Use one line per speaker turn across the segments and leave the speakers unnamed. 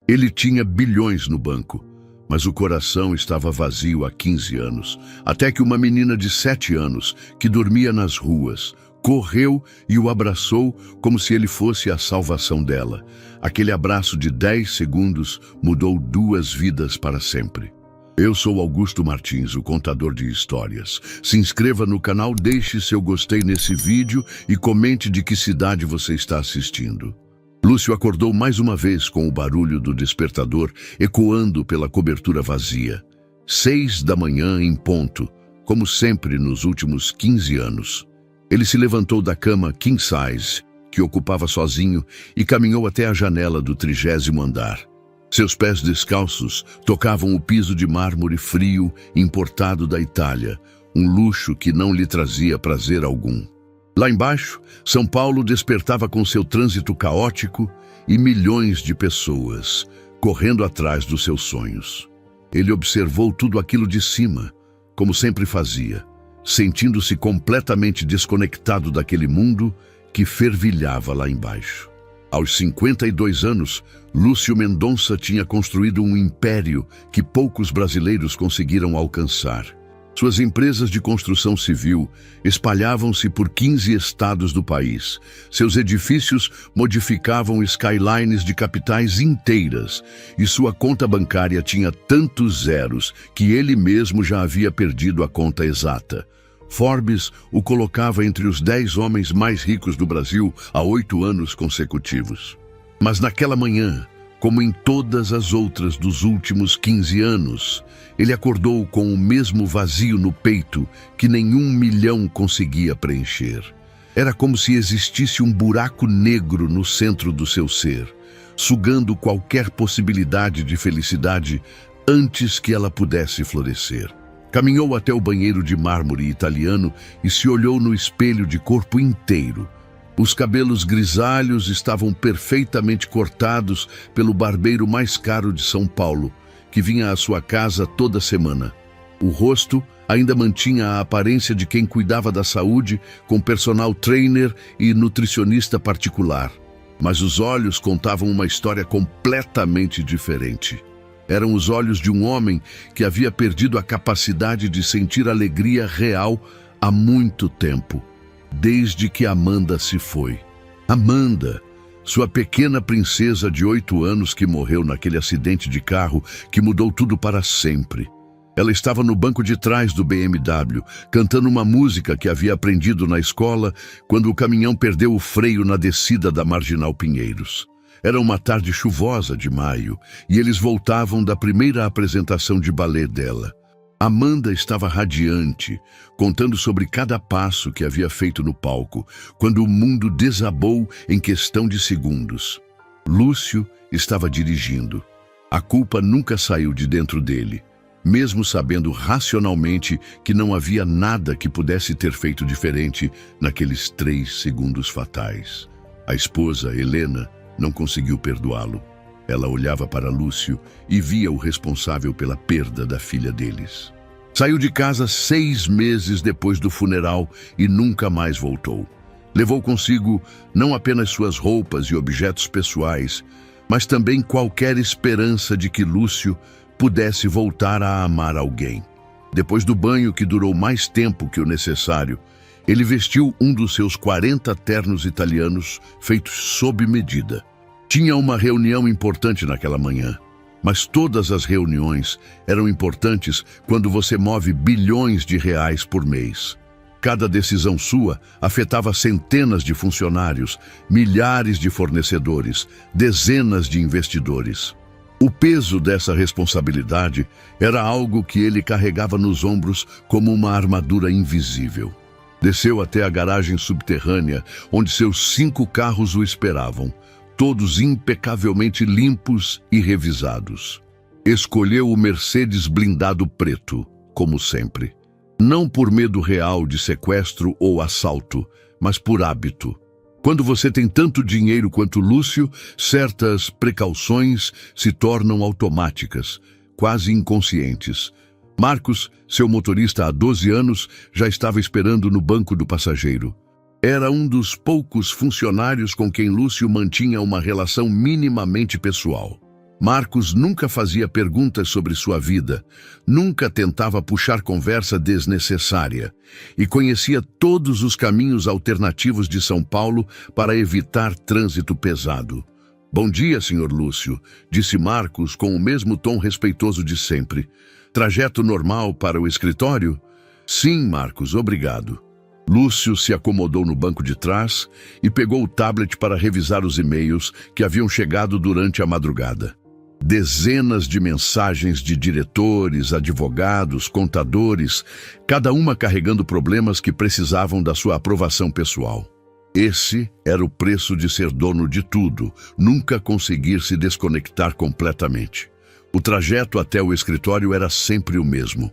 Ele tinha bilhões no banco, mas o coração estava vazio há 15 anos, até que uma menina de 7 anos, que dormia nas ruas, correu e o abraçou como se ele fosse a salvação dela. Aquele abraço de 10 segundos mudou 2 vidas para sempre. Eu sou Augusto Martins, o contador de histórias. Se inscreva no canal, deixe seu gostei nesse vídeo e comente de que cidade você está assistindo. Lúcio acordou mais uma vez com o barulho do despertador ecoando pela cobertura vazia. 6 da manhã em ponto, como sempre nos últimos 15 anos. Ele se levantou da cama king size, que ocupava sozinho, e caminhou até a janela do 30º andar. Seus pés descalços tocavam o piso de mármore frio importado da Itália, um luxo que não lhe trazia prazer algum. Lá embaixo, São Paulo despertava com seu trânsito caótico e milhões de pessoas correndo atrás dos seus sonhos. Ele observou tudo aquilo de cima, como sempre fazia, sentindo-se completamente desconectado daquele mundo que fervilhava lá embaixo. Aos 52 anos, Lúcio Mendonça tinha construído um império que poucos brasileiros conseguiram alcançar. Suas empresas de construção civil espalhavam-se por 15 estados do país. Seus edifícios modificavam skylines de capitais inteiras e sua conta bancária tinha tantos zeros que ele mesmo já havia perdido a conta exata. Forbes o colocava entre os 10 homens mais ricos do Brasil há 8 anos consecutivos. Mas naquela manhã, como em todas as outras dos últimos 15 anos, ele acordou com o mesmo vazio no peito que nenhum milhão conseguia preencher. Era como se existisse um buraco negro no centro do seu ser, sugando qualquer possibilidade de felicidade antes que ela pudesse florescer. Caminhou até o banheiro de mármore italiano e se olhou no espelho de corpo inteiro. Os cabelos grisalhos estavam perfeitamente cortados pelo barbeiro mais caro de São Paulo, que vinha à sua casa toda semana. O rosto ainda mantinha a aparência de quem cuidava da saúde com personal trainer e nutricionista particular. Mas os olhos contavam uma história completamente diferente. Eram os olhos de um homem que havia perdido a capacidade de sentir alegria real há muito tempo, desde que Amanda se foi. Amanda, sua pequena princesa de 8 anos que morreu naquele acidente de carro que mudou tudo para sempre. Ela estava no banco de trás do BMW, cantando uma música que havia aprendido na escola quando o caminhão perdeu o freio na descida da Marginal Pinheiros. Era uma tarde chuvosa de maio e eles voltavam da primeira apresentação de balé dela. Amanda estava radiante, contando sobre cada passo que havia feito no palco, quando o mundo desabou em questão de segundos. Lúcio estava dirigindo. A culpa nunca saiu de dentro dele, mesmo sabendo racionalmente que não havia nada que pudesse ter feito diferente naqueles 3 segundos fatais. A esposa, Helena, não conseguiu perdoá-lo. Ela olhava para Lúcio e via o responsável pela perda da filha deles. Saiu de casa 6 meses depois do funeral e nunca mais voltou. Levou consigo não apenas suas roupas e objetos pessoais, mas também qualquer esperança de que Lúcio pudesse voltar a amar alguém. Depois do banho, que durou mais tempo que o necessário, ele vestiu um dos seus 40 ternos italianos feitos sob medida. Tinha uma reunião importante naquela manhã, mas todas as reuniões eram importantes quando você move bilhões de reais por mês. Cada decisão sua afetava centenas de funcionários, milhares de fornecedores, dezenas de investidores. O peso dessa responsabilidade era algo que ele carregava nos ombros como uma armadura invisível. Desceu até a garagem subterrânea, onde seus 5 carros o esperavam, todos impecavelmente limpos e revisados. Escolheu o Mercedes blindado preto, como sempre. Não por medo real de sequestro ou assalto, mas por hábito. Quando você tem tanto dinheiro quanto Lúcio, certas precauções se tornam automáticas, quase inconscientes. Marcos, seu motorista há 12 anos, já estava esperando no banco do passageiro. Era um dos poucos funcionários com quem Lúcio mantinha uma relação minimamente pessoal. Marcos nunca fazia perguntas sobre sua vida, nunca tentava puxar conversa desnecessária e conhecia todos os caminhos alternativos de São Paulo para evitar trânsito pesado. "Bom dia, Sr. Lúcio", disse Marcos com o mesmo tom respeitoso de sempre. "Trajeto normal para o escritório?" "Sim, Marcos, obrigado." Lúcio se acomodou no banco de trás e pegou o tablet para revisar os e-mails que haviam chegado durante a madrugada. Dezenas de mensagens de diretores, advogados, contadores, cada uma carregando problemas que precisavam da sua aprovação pessoal. Esse era o preço de ser dono de tudo, nunca conseguir se desconectar completamente. O trajeto até o escritório era sempre o mesmo.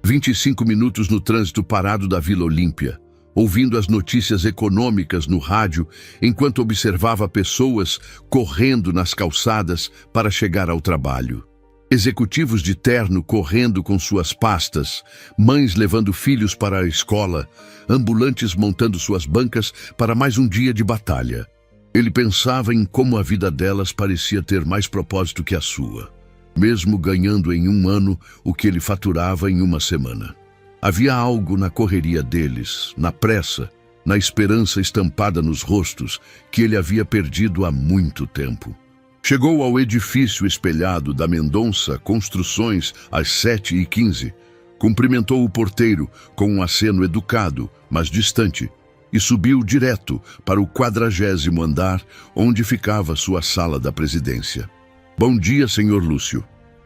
25 minutos no trânsito parado da Vila Olímpia, ouvindo as notícias econômicas no rádio, enquanto observava pessoas correndo nas calçadas para chegar ao trabalho. Executivos de terno correndo com suas pastas, mães levando filhos para a escola, ambulantes montando suas bancas para mais um dia de batalha. Ele pensava em como a vida delas parecia ter mais propósito que a sua, mesmo ganhando em um ano o que ele faturava em uma semana. Havia algo na correria deles, na pressa, na esperança estampada nos rostos, que ele havia perdido há muito tempo. Chegou ao edifício espelhado da Mendonça Construções às 7h15. Cumprimentou o porteiro com um aceno educado, mas distante, e subiu direto para o 40º andar, onde ficava sua sala da presidência. "Bom dia, Sr. Lúcio",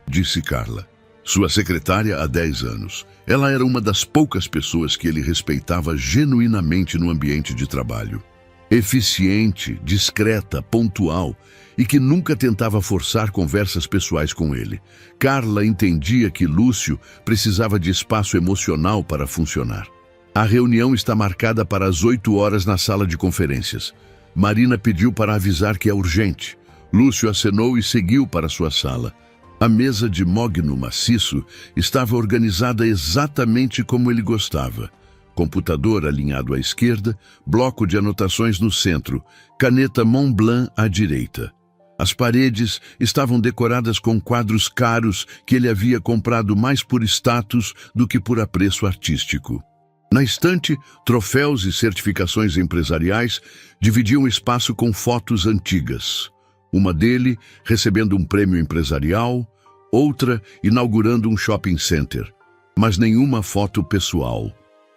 disse Carla, sua secretária há 10 anos. Ela era uma das poucas pessoas que ele respeitava genuinamente no ambiente de trabalho. Eficiente, discreta, pontual e que nunca tentava forçar conversas pessoais com ele. Carla entendia que Lúcio precisava de espaço emocional para funcionar. "A reunião está marcada para as 8 horas na sala de conferências. Marina pediu para avisar que é urgente." Lúcio acenou e seguiu para sua sala. A mesa de mogno maciço estava organizada exatamente como ele gostava. Computador alinhado à esquerda, bloco de anotações no centro, caneta Montblanc à direita. As paredes estavam decoradas com quadros caros que ele havia comprado mais por status do que por apreço artístico. Na estante, troféus e certificações empresariais dividiam o espaço com fotos antigas. Uma dele recebendo um prêmio empresarial, outra inaugurando um shopping center, mas nenhuma foto pessoal.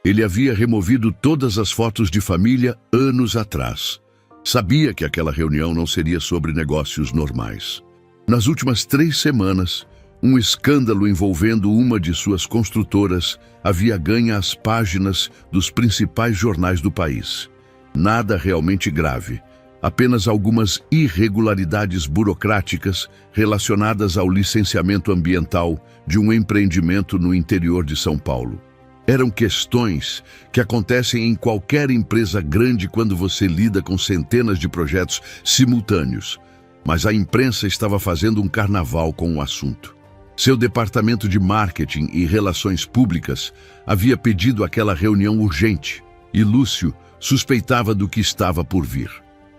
Ele havia removido todas as fotos de família anos atrás. Sabia que aquela reunião não seria sobre negócios normais. Nas últimas 3 semanas, um escândalo envolvendo uma de suas construtoras havia ganho as páginas dos principais jornais do país. Nada realmente grave. Apenas algumas irregularidades burocráticas relacionadas ao licenciamento ambiental de um empreendimento no interior de São Paulo. Eram questões que acontecem em qualquer empresa grande quando você lida com centenas de projetos simultâneos, mas a imprensa estava fazendo um carnaval com o assunto. Seu departamento de marketing e relações públicas havia pedido aquela reunião urgente e Lúcio suspeitava do que estava por vir.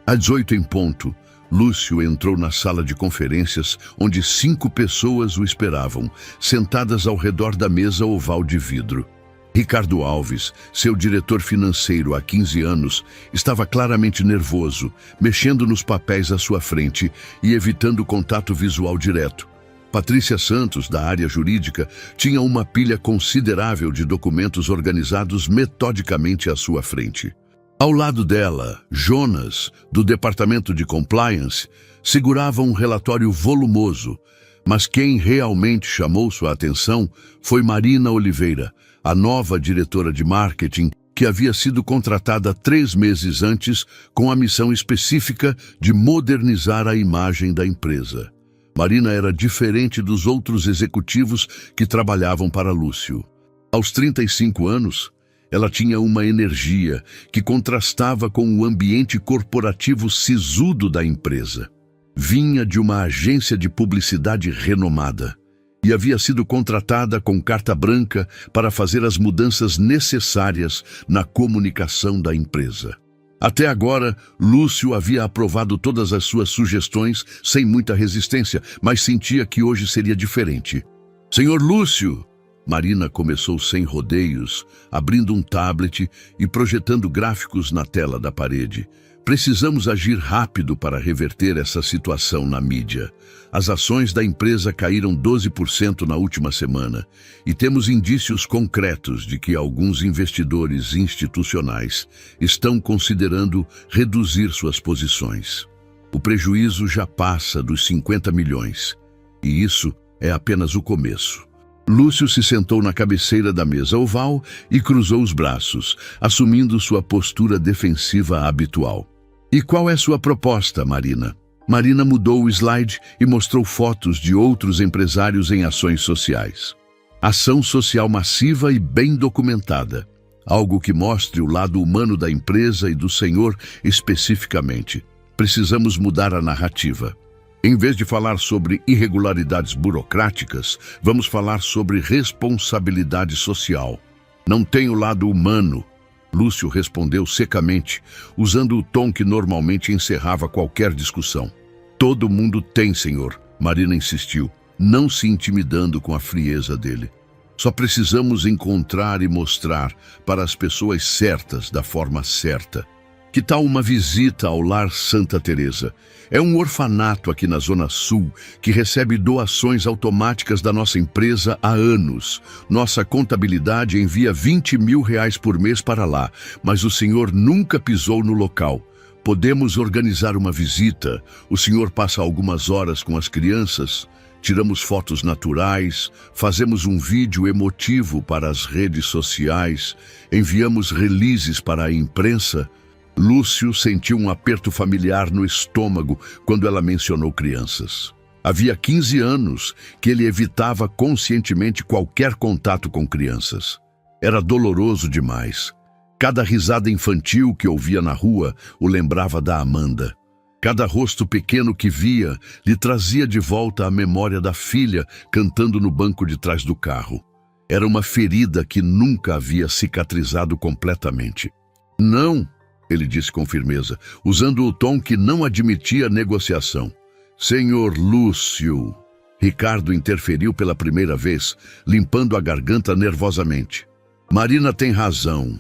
Às 8 em ponto, Lúcio entrou na sala de conferências onde 5 pessoas o esperavam, sentadas ao redor da mesa oval de vidro. Ricardo Alves, seu diretor financeiro há 15 anos, estava claramente nervoso, mexendo nos papéis à sua frente e evitando contato visual direto. Patrícia Santos, da área jurídica, tinha uma pilha considerável de documentos organizados metodicamente à sua frente. Ao lado dela, Jonas, do departamento de compliance, segurava um relatório volumoso, mas quem realmente chamou sua atenção foi Marina Oliveira, a nova diretora de marketing, que havia sido contratada 3 meses antes com a missão específica de modernizar a imagem da empresa. Marina era diferente dos outros executivos que trabalhavam para Lúcio. Aos 35 anos, ela tinha uma energia que contrastava com o ambiente corporativo sisudo da empresa. Vinha de uma agência de publicidade renomada e havia sido contratada com carta branca para fazer as mudanças necessárias na comunicação da empresa. Até agora, Lúcio havia aprovado todas as suas sugestões sem muita resistência, mas sentia que hoje seria diferente. Senhor Lúcio! Marina começou sem rodeios, abrindo um tablet e projetando gráficos na tela da parede. Precisamos agir rápido para reverter essa situação na mídia. As ações da empresa caíram 12% na última semana e temos indícios concretos de que alguns investidores institucionais estão considerando reduzir suas posições. O prejuízo já passa dos 50 milhões e isso é apenas o começo. Lúcio se sentou na cabeceira da mesa oval e cruzou os braços, assumindo sua postura defensiva habitual. E qual é sua proposta, Marina? Marina mudou o slide e mostrou fotos de outros empresários em ações sociais. Ação social massiva e bem documentada. Algo que mostre o lado humano da empresa e do senhor especificamente. Precisamos mudar a narrativa. Em vez de falar sobre irregularidades burocráticas, vamos falar sobre responsabilidade social. Não tem o lado humano. Lúcio respondeu secamente, usando o tom que normalmente encerrava qualquer discussão. Todo mundo tem, senhor, Marina insistiu, não se intimidando com a frieza dele. Só precisamos encontrar e mostrar para as pessoas certas da forma certa. Que tal uma visita ao Lar Santa Teresa? É um orfanato aqui na Zona Sul que recebe doações automáticas da nossa empresa há anos. Nossa contabilidade envia R$20 mil por mês para lá, mas o senhor nunca pisou no local. Podemos organizar uma visita, o senhor passa algumas horas com as crianças, tiramos fotos naturais, fazemos um vídeo emotivo para as redes sociais, enviamos releases para a imprensa. Lúcio sentiu um aperto familiar no estômago quando ela mencionou crianças. Havia 15 anos que ele evitava conscientemente qualquer contato com crianças. Era doloroso demais. Cada risada infantil que ouvia na rua o lembrava da Amanda. Cada rosto pequeno que via lhe trazia de volta a memória da filha cantando no banco de trás do carro. Era uma ferida que nunca havia cicatrizado completamente. Não! Ele disse com firmeza, usando o tom que não admitia negociação. Senhor Lúcio. Ricardo interferiu pela primeira vez, limpando a garganta nervosamente. Marina tem razão.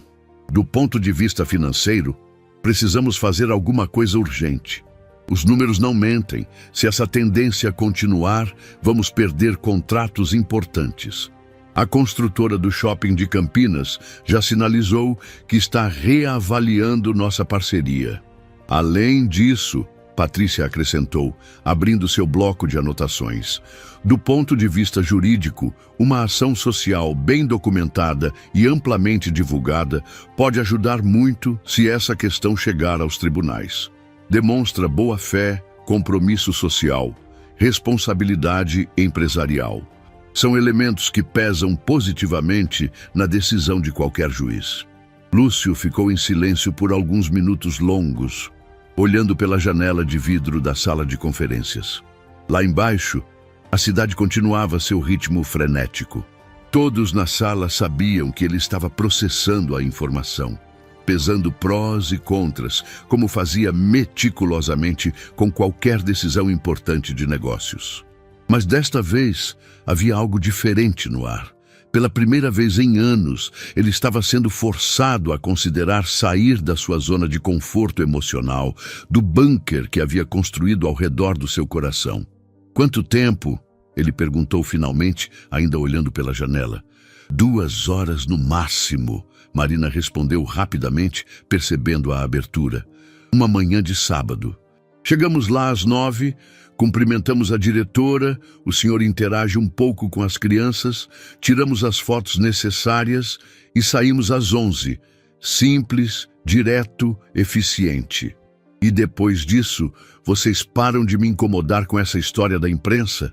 Do ponto de vista financeiro, precisamos fazer alguma coisa urgente. Os números não mentem. Se essa tendência continuar, vamos perder contratos importantes. A construtora do shopping de Campinas já sinalizou que está reavaliando nossa parceria. Além disso, Patrícia acrescentou, abrindo seu bloco de anotações, do ponto de vista jurídico, uma ação social bem documentada e amplamente divulgada pode ajudar muito se essa questão chegar aos tribunais. Demonstra boa-fé, compromisso social, responsabilidade empresarial. São elementos que pesam positivamente na decisão de qualquer juiz. Lúcio ficou em silêncio por alguns minutos longos, olhando pela janela de vidro da sala de conferências. Lá embaixo, a cidade continuava seu ritmo frenético. Todos na sala sabiam que ele estava processando a informação, pesando prós e contras, como fazia meticulosamente com qualquer decisão importante de negócios. Mas desta vez havia algo diferente no ar. Pela primeira vez em anos, ele estava sendo forçado a considerar sair da sua zona de conforto emocional, do bunker que havia construído ao redor do seu coração. Quanto tempo? Ele perguntou finalmente, ainda olhando pela janela. 2 horas no máximo, Marina respondeu rapidamente, percebendo a abertura. Uma manhã de sábado. Chegamos lá às 9, cumprimentamos a diretora, o senhor interage um pouco com as crianças, tiramos as fotos necessárias e saímos às 11. Simples, direto, eficiente. E depois disso, vocês param de me incomodar com essa história da imprensa?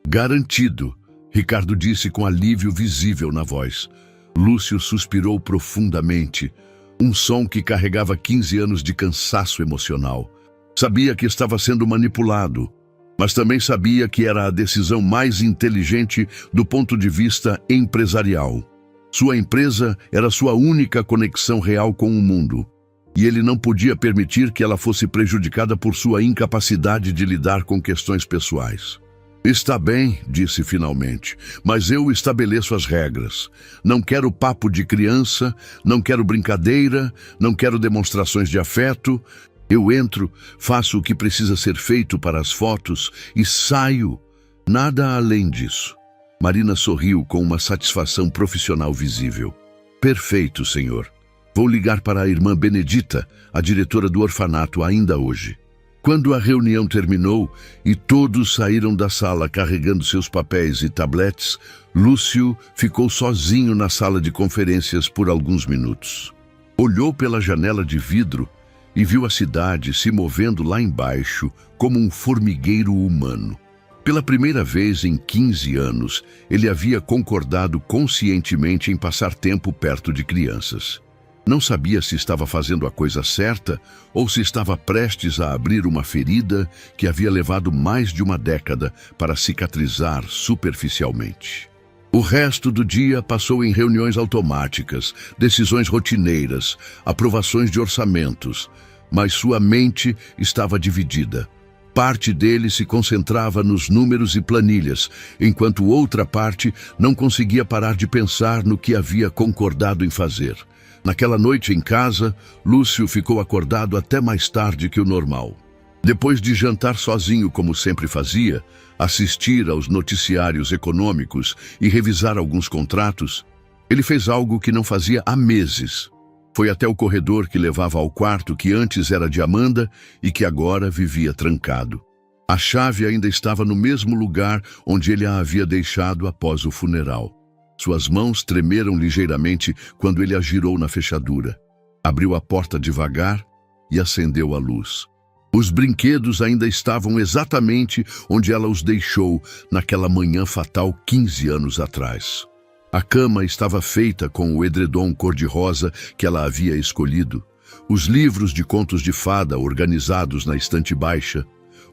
Garantido, Ricardo disse com alívio visível na voz. Lúcio suspirou profundamente, um som que carregava 15 anos de cansaço emocional. Sabia que estava sendo manipulado, mas também sabia que era a decisão mais inteligente do ponto de vista empresarial. Sua empresa era sua única conexão real com o mundo, e ele não podia permitir que ela fosse prejudicada por sua incapacidade de lidar com questões pessoais. Está bem, disse finalmente, mas eu estabeleço as regras. Não quero papo de criança, não quero brincadeira, não quero demonstrações de afeto. Eu entro, faço o que precisa ser feito para as fotos e saio. Nada além disso. Marina sorriu com uma satisfação profissional visível. Perfeito, senhor. Vou ligar para a irmã Benedita, a diretora do orfanato, ainda hoje. Quando a reunião terminou e todos saíram da sala carregando seus papéis e tabletes, Lúcio ficou sozinho na sala de conferências por alguns minutos. Olhou pela janela de vidro e viu a cidade se movendo lá embaixo como um formigueiro humano. Pela primeira vez em 15 anos, ele havia concordado conscientemente em passar tempo perto de crianças. Não sabia se estava fazendo a coisa certa ou se estava prestes a abrir uma ferida que havia levado mais de uma década para cicatrizar superficialmente. O resto do dia passou em reuniões automáticas, decisões rotineiras, aprovações de orçamentos, mas sua mente estava dividida. Parte dele se concentrava nos números e planilhas, enquanto outra parte não conseguia parar de pensar no que havia concordado em fazer. Naquela noite em casa, Lúcio ficou acordado até mais tarde que o normal. Depois de jantar sozinho, como sempre fazia, assistir aos noticiários econômicos e revisar alguns contratos, ele fez algo que não fazia há meses. Foi até o corredor que levava ao quarto que antes era de Amanda e que agora vivia trancado. A chave ainda estava no mesmo lugar onde ele a havia deixado após o funeral. Suas mãos tremeram ligeiramente quando ele a girou na fechadura. Abriu a porta devagar e acendeu a luz. Os brinquedos ainda estavam exatamente onde ela os deixou naquela manhã fatal 15 anos atrás. A cama estava feita com o edredom cor-de-rosa que ela havia escolhido, os livros de contos de fada organizados na estante baixa,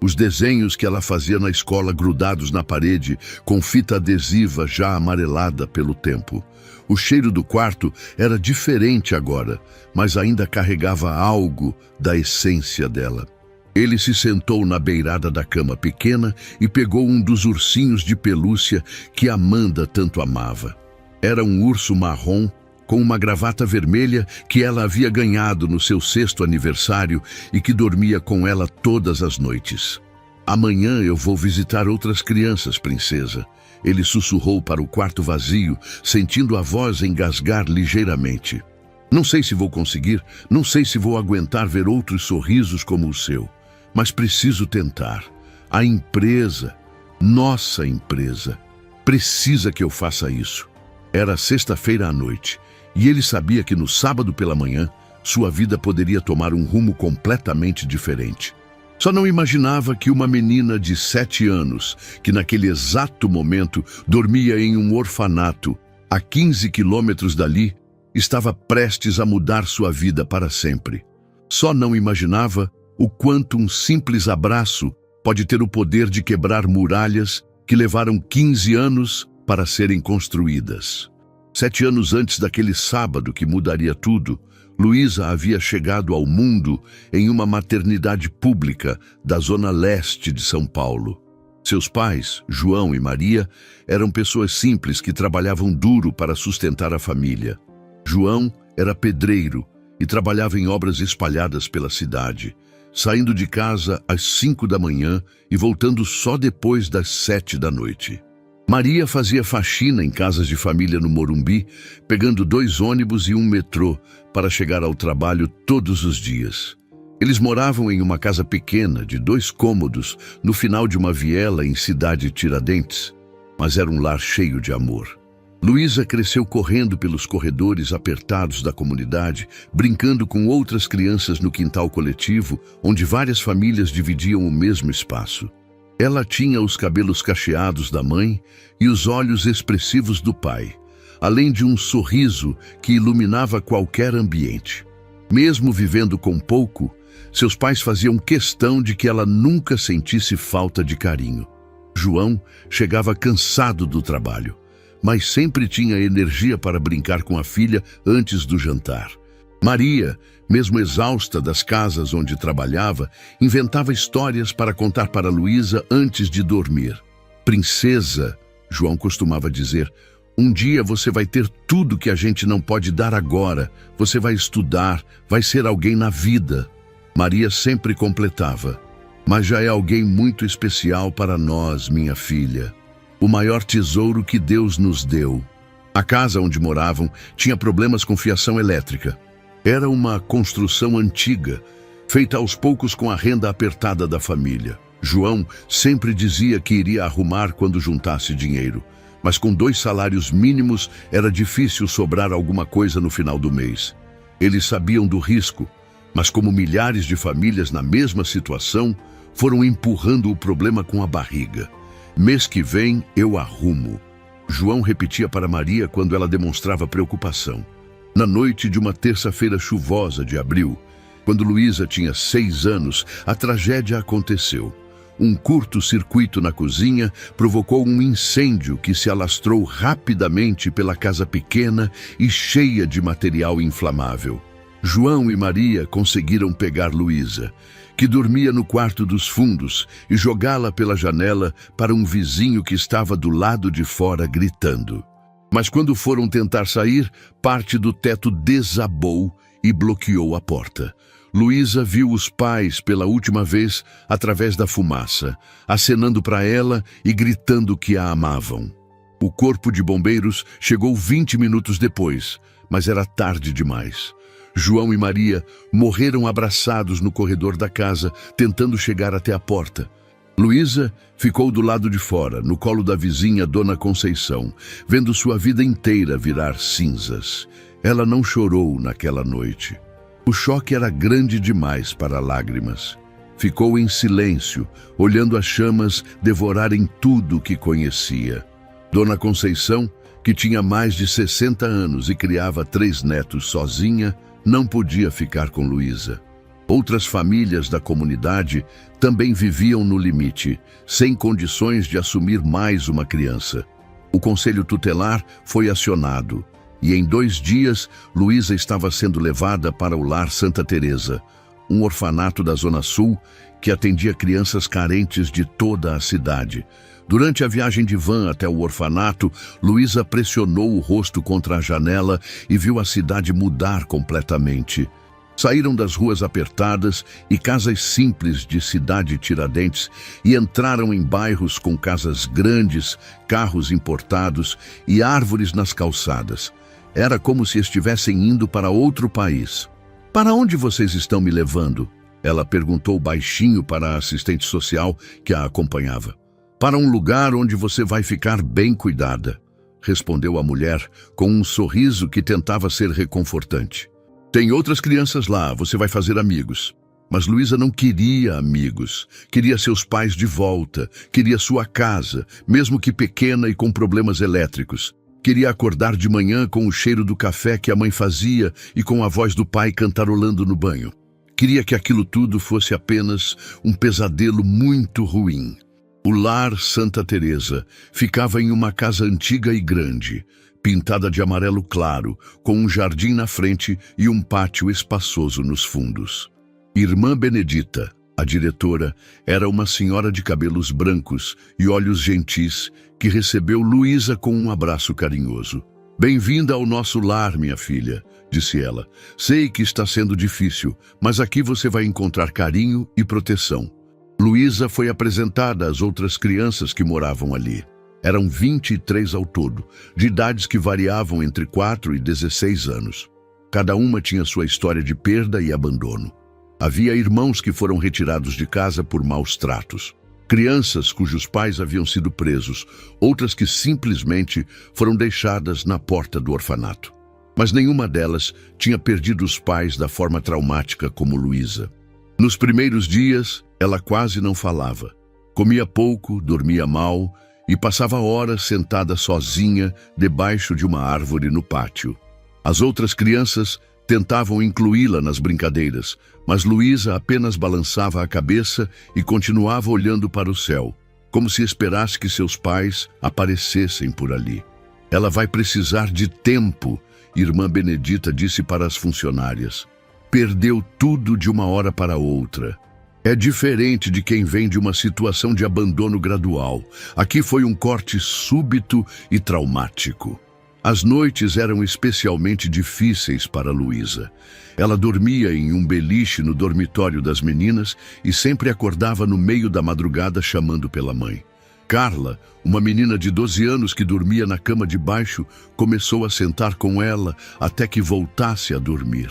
os desenhos que ela fazia na escola grudados na parede com fita adesiva já amarelada pelo tempo. O cheiro do quarto era diferente agora, mas ainda carregava algo da essência dela. Ele se sentou na beirada da cama pequena e pegou um dos ursinhos de pelúcia que Amanda tanto amava. Era um urso marrom com uma gravata vermelha que ela havia ganhado no seu 6º aniversário e que dormia com ela todas as noites. Amanhã eu vou visitar outras crianças, princesa. Ele sussurrou para o quarto vazio, sentindo a voz engasgar ligeiramente. Não sei se vou conseguir, não sei se vou aguentar ver outros sorrisos como o seu, mas preciso tentar. A empresa, nossa empresa, precisa que eu faça isso. Era sexta-feira à noite, e ele sabia que no sábado pela manhã, sua vida poderia tomar um rumo completamente diferente. Só não imaginava que uma menina de 7 anos, que naquele exato momento dormia em um orfanato, a 15 quilômetros dali, estava prestes a mudar sua vida para sempre. Só não imaginava o quanto um simples abraço pode ter o poder de quebrar muralhas que levaram 15 anos para serem construídas. 7 anos antes daquele sábado que mudaria tudo, Luísa havia chegado ao mundo em uma maternidade pública da zona leste de São Paulo. Seus pais, João e Maria, eram pessoas simples que trabalhavam duro para sustentar a família. João era pedreiro e trabalhava em obras espalhadas pela cidade, saindo de casa às 5 da manhã e voltando só depois das 7 da noite. Maria fazia faxina em casas de família no Morumbi, pegando 2 ônibus e um metrô para chegar ao trabalho todos os dias. Eles moravam em uma casa pequena, de 2 cômodos, no final de uma viela em Cidade Tiradentes, mas era um lar cheio de amor. Luísa cresceu correndo pelos corredores apertados da comunidade, brincando com outras crianças no quintal coletivo, onde várias famílias dividiam o mesmo espaço. Ela tinha os cabelos cacheados da mãe e os olhos expressivos do pai, além de um sorriso que iluminava qualquer ambiente. Mesmo vivendo com pouco, seus pais faziam questão de que ela nunca sentisse falta de carinho. João chegava cansado do trabalho, mas sempre tinha energia para brincar com a filha antes do jantar. Maria, mesmo exausta das casas onde trabalhava, inventava histórias para contar para Luísa antes de dormir. Princesa, João costumava dizer, um dia você vai ter tudo que a gente não pode dar agora. Você vai estudar, vai ser alguém na vida. Maria sempre completava, mas já é alguém muito especial para nós, minha filha. O maior tesouro que Deus nos deu. A casa onde moravam tinha problemas com fiação elétrica. Era uma construção antiga, feita aos poucos com a renda apertada da família. João sempre dizia que iria arrumar quando juntasse dinheiro, mas com 2 salários mínimos era difícil sobrar alguma coisa no final do mês. Eles sabiam do risco, mas como milhares de famílias na mesma situação, foram empurrando o problema com a barriga. Mês que vem eu arrumo. João repetia para Maria quando ela demonstrava preocupação. Na noite de uma terça-feira chuvosa de abril, quando Luísa tinha 6 anos, a tragédia aconteceu. Um curto-circuito na cozinha provocou um incêndio que se alastrou rapidamente pela casa pequena e cheia de material inflamável. João e Maria conseguiram pegar Luísa, que dormia no quarto dos fundos, e jogá-la pela janela para um vizinho que estava do lado de fora gritando. Mas quando foram tentar sair, parte do teto desabou e bloqueou a porta. Luísa viu os pais pela última vez através da fumaça, acenando para ela e gritando que a amavam. O corpo de bombeiros chegou 20 minutos depois, mas era tarde demais. João e Maria morreram abraçados no corredor da casa, tentando chegar até a porta. Luísa ficou do lado de fora, no colo da vizinha Dona Conceição, vendo sua vida inteira virar cinzas. Ela não chorou naquela noite. O choque era grande demais para lágrimas. Ficou em silêncio, olhando as chamas devorarem tudo que conhecia. Dona Conceição, que tinha mais de 60 anos e criava 3 netos sozinha, não podia ficar com Luísa. Outras famílias da comunidade também viviam no limite, sem condições de assumir mais uma criança. O conselho tutelar foi acionado e em 2 dias Luísa estava sendo levada para o Lar Santa Teresa, um orfanato da Zona Sul que atendia crianças carentes de toda a cidade. Durante a viagem de van até o orfanato, Luísa pressionou o rosto contra a janela e viu a cidade mudar completamente. Saíram das ruas apertadas e casas simples de cidade Tiradentes e entraram em bairros com casas grandes, carros importados e árvores nas calçadas. Era como se estivessem indo para outro país. "Para onde vocês estão me levando?" Ela perguntou baixinho para a assistente social que a acompanhava. "Para um lugar onde você vai ficar bem cuidada", respondeu a mulher com um sorriso que tentava ser reconfortante. "Tem outras crianças lá, você vai fazer amigos." Mas Luísa não queria amigos, queria seus pais de volta, queria sua casa, mesmo que pequena e com problemas elétricos. Queria acordar de manhã com o cheiro do café que a mãe fazia e com a voz do pai cantarolando no banho. Queria que aquilo tudo fosse apenas um pesadelo muito ruim. O Lar Santa Teresa ficava em uma casa antiga e grande, pintada de amarelo claro, com um jardim na frente e um pátio espaçoso nos fundos. Irmã Benedita, a diretora, era uma senhora de cabelos brancos e olhos gentis que recebeu Luísa com um abraço carinhoso. "Bem-vinda ao nosso lar, minha filha", disse ela. "Sei que está sendo difícil, mas aqui você vai encontrar carinho e proteção." Luísa foi apresentada às outras crianças que moravam ali. Eram 23 ao todo, de idades que variavam entre 4 e 16 anos. Cada uma tinha sua história de perda e abandono. Havia irmãos que foram retirados de casa por maus tratos. Crianças cujos pais haviam sido presos, outras que simplesmente foram deixadas na porta do orfanato. Mas nenhuma delas tinha perdido os pais da forma traumática como Luísa. Nos primeiros dias, ela quase não falava. Comia pouco, dormia mal e passava horas sentada sozinha debaixo de uma árvore no pátio. As outras crianças tentavam incluí-la nas brincadeiras, mas Luísa apenas balançava a cabeça e continuava olhando para o céu, como se esperasse que seus pais aparecessem por ali. "Ela vai precisar de tempo", Irmã Benedita disse para as funcionárias. Perdeu tudo de uma hora para outra. É diferente de quem vem de uma situação de abandono gradual. Aqui foi um corte súbito e traumático. As noites eram especialmente difíceis para Luísa. Ela dormia em um beliche no dormitório das meninas e sempre acordava no meio da madrugada chamando pela mãe. Carla, uma menina de 12 anos que dormia na cama de baixo, começou a sentar com ela até que voltasse a dormir.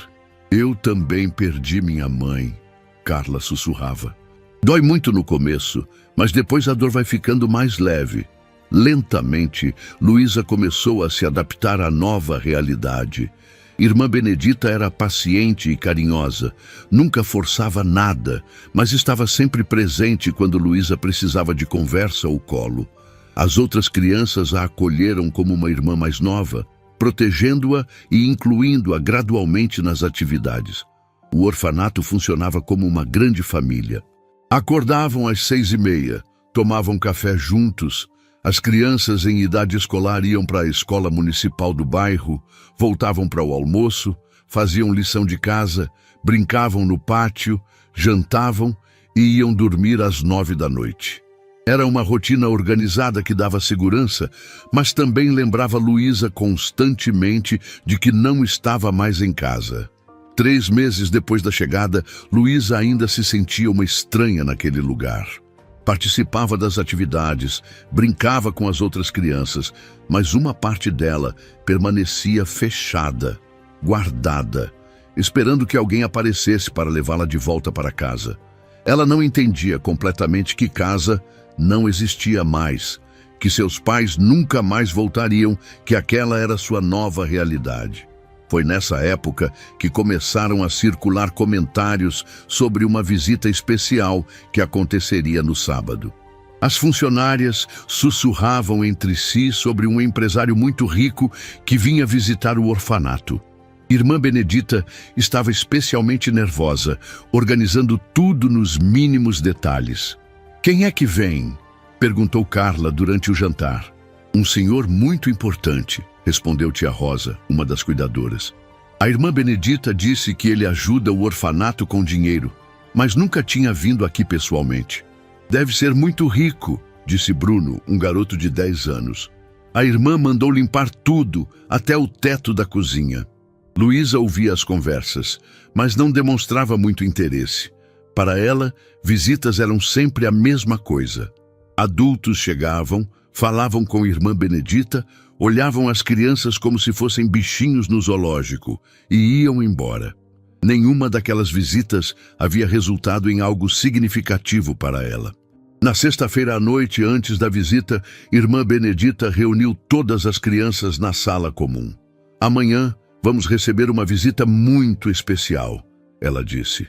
Eu também perdi minha mãe, Carla sussurrava. Dói muito no começo, mas depois a dor vai ficando mais leve. Lentamente, Luísa começou a se adaptar à nova realidade. Irmã Benedita era paciente e carinhosa, nunca forçava nada, mas estava sempre presente quando Luísa precisava de conversa ou colo. As outras crianças a acolheram como uma irmã mais nova, protegendo-a e incluindo-a gradualmente nas atividades. O orfanato funcionava como uma grande família. Acordavam às 6h30, tomavam café juntos. As crianças em idade escolar iam para a escola municipal do bairro, voltavam para o almoço, faziam lição de casa, brincavam no pátio, jantavam e iam dormir às 9 da noite. Era uma rotina organizada que dava segurança, mas também lembrava Luísa constantemente de que não estava mais em casa. 3 meses depois da chegada, Luísa ainda se sentia uma estranha naquele lugar. Participava das atividades, brincava com as outras crianças, mas uma parte dela permanecia fechada, guardada, esperando que alguém aparecesse para levá-la de volta para casa. Ela não entendia completamente que casa não existia mais, que seus pais nunca mais voltariam, que aquela era sua nova realidade. Foi nessa época que começaram a circular comentários sobre uma visita especial que aconteceria no sábado. As funcionárias sussurravam entre si sobre um empresário muito rico que vinha visitar o orfanato. Irmã Benedita estava especialmente nervosa, organizando tudo nos mínimos detalhes. "Quem é que vem?" perguntou Carla durante o jantar. "Um senhor muito importante", respondeu tia Rosa, uma das cuidadoras. A irmã Benedita disse que ele ajuda o orfanato com dinheiro, mas nunca tinha vindo aqui pessoalmente. "Deve ser muito rico", disse Bruno, um garoto de 10 anos. A irmã mandou limpar tudo, até o teto da cozinha. Luísa ouvia as conversas, mas não demonstrava muito interesse. Para ela, visitas eram sempre a mesma coisa. Adultos chegavam, falavam com a irmã Benedita, olhavam as crianças como se fossem bichinhos no zoológico e iam embora. Nenhuma daquelas visitas havia resultado em algo significativo para ela. Na sexta-feira à noite, antes da visita, irmã Benedita reuniu todas as crianças na sala comum. "Amanhã vamos receber uma visita muito especial", ela disse.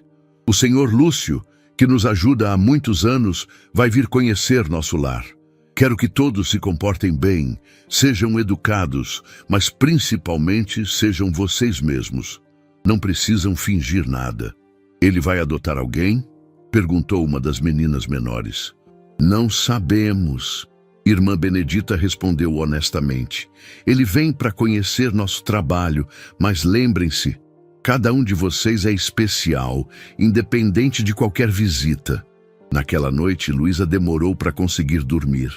"O senhor Lúcio, que nos ajuda há muitos anos, vai vir conhecer nosso lar. Quero que todos se comportem bem, sejam educados, mas principalmente sejam vocês mesmos. Não precisam fingir nada." "Ele vai adotar alguém?" perguntou uma das meninas menores. "Não sabemos", irmã Benedita respondeu honestamente. "Ele vem para conhecer nosso trabalho, mas lembrem-se, cada um de vocês é especial, independente de qualquer visita." Naquela noite, Luísa demorou para conseguir dormir.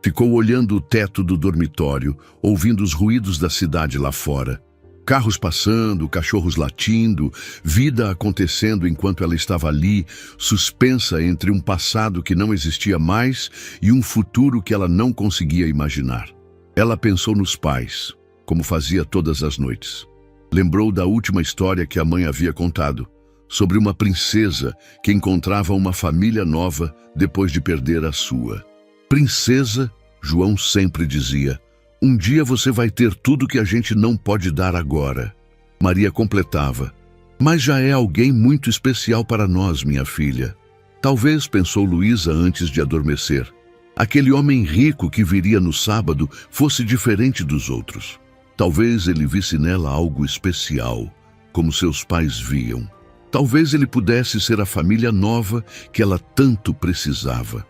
Ficou olhando o teto do dormitório, ouvindo os ruídos da cidade lá fora. Carros passando, cachorros latindo, vida acontecendo enquanto ela estava ali, suspensa entre um passado que não existia mais e um futuro que ela não conseguia imaginar. Ela pensou nos pais, como fazia todas as noites. Lembrou da última história que a mãe havia contado, sobre uma princesa que encontrava uma família nova depois de perder a sua. "Princesa", João sempre dizia, "um dia você vai ter tudo que a gente não pode dar agora." Maria completava, "Mas já é alguém muito especial para nós, minha filha." Talvez, pensou Luísa antes de adormecer, aquele homem rico que viria no sábado fosse diferente dos outros. Talvez ele visse nela algo especial, como seus pais viam. Talvez ele pudesse ser a família nova que ela tanto precisava.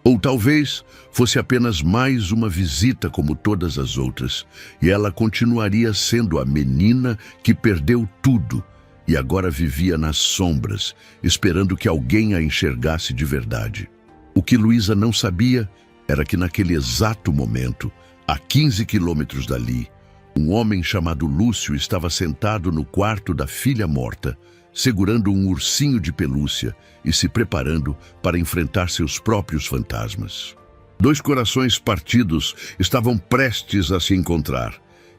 Ou talvez fosse apenas mais uma visita como todas as outras, e ela continuaria sendo a menina que perdeu tudo e agora vivia nas sombras, esperando que alguém a enxergasse de verdade. O que Luísa não sabia era que naquele exato momento, a 15 quilômetros dali, um homem chamado Lúcio estava sentado no quarto da filha morta, segurando um ursinho de pelúcia e se preparando para enfrentar seus próprios fantasmas. Dois corações partidos estavam prestes a se encontrar,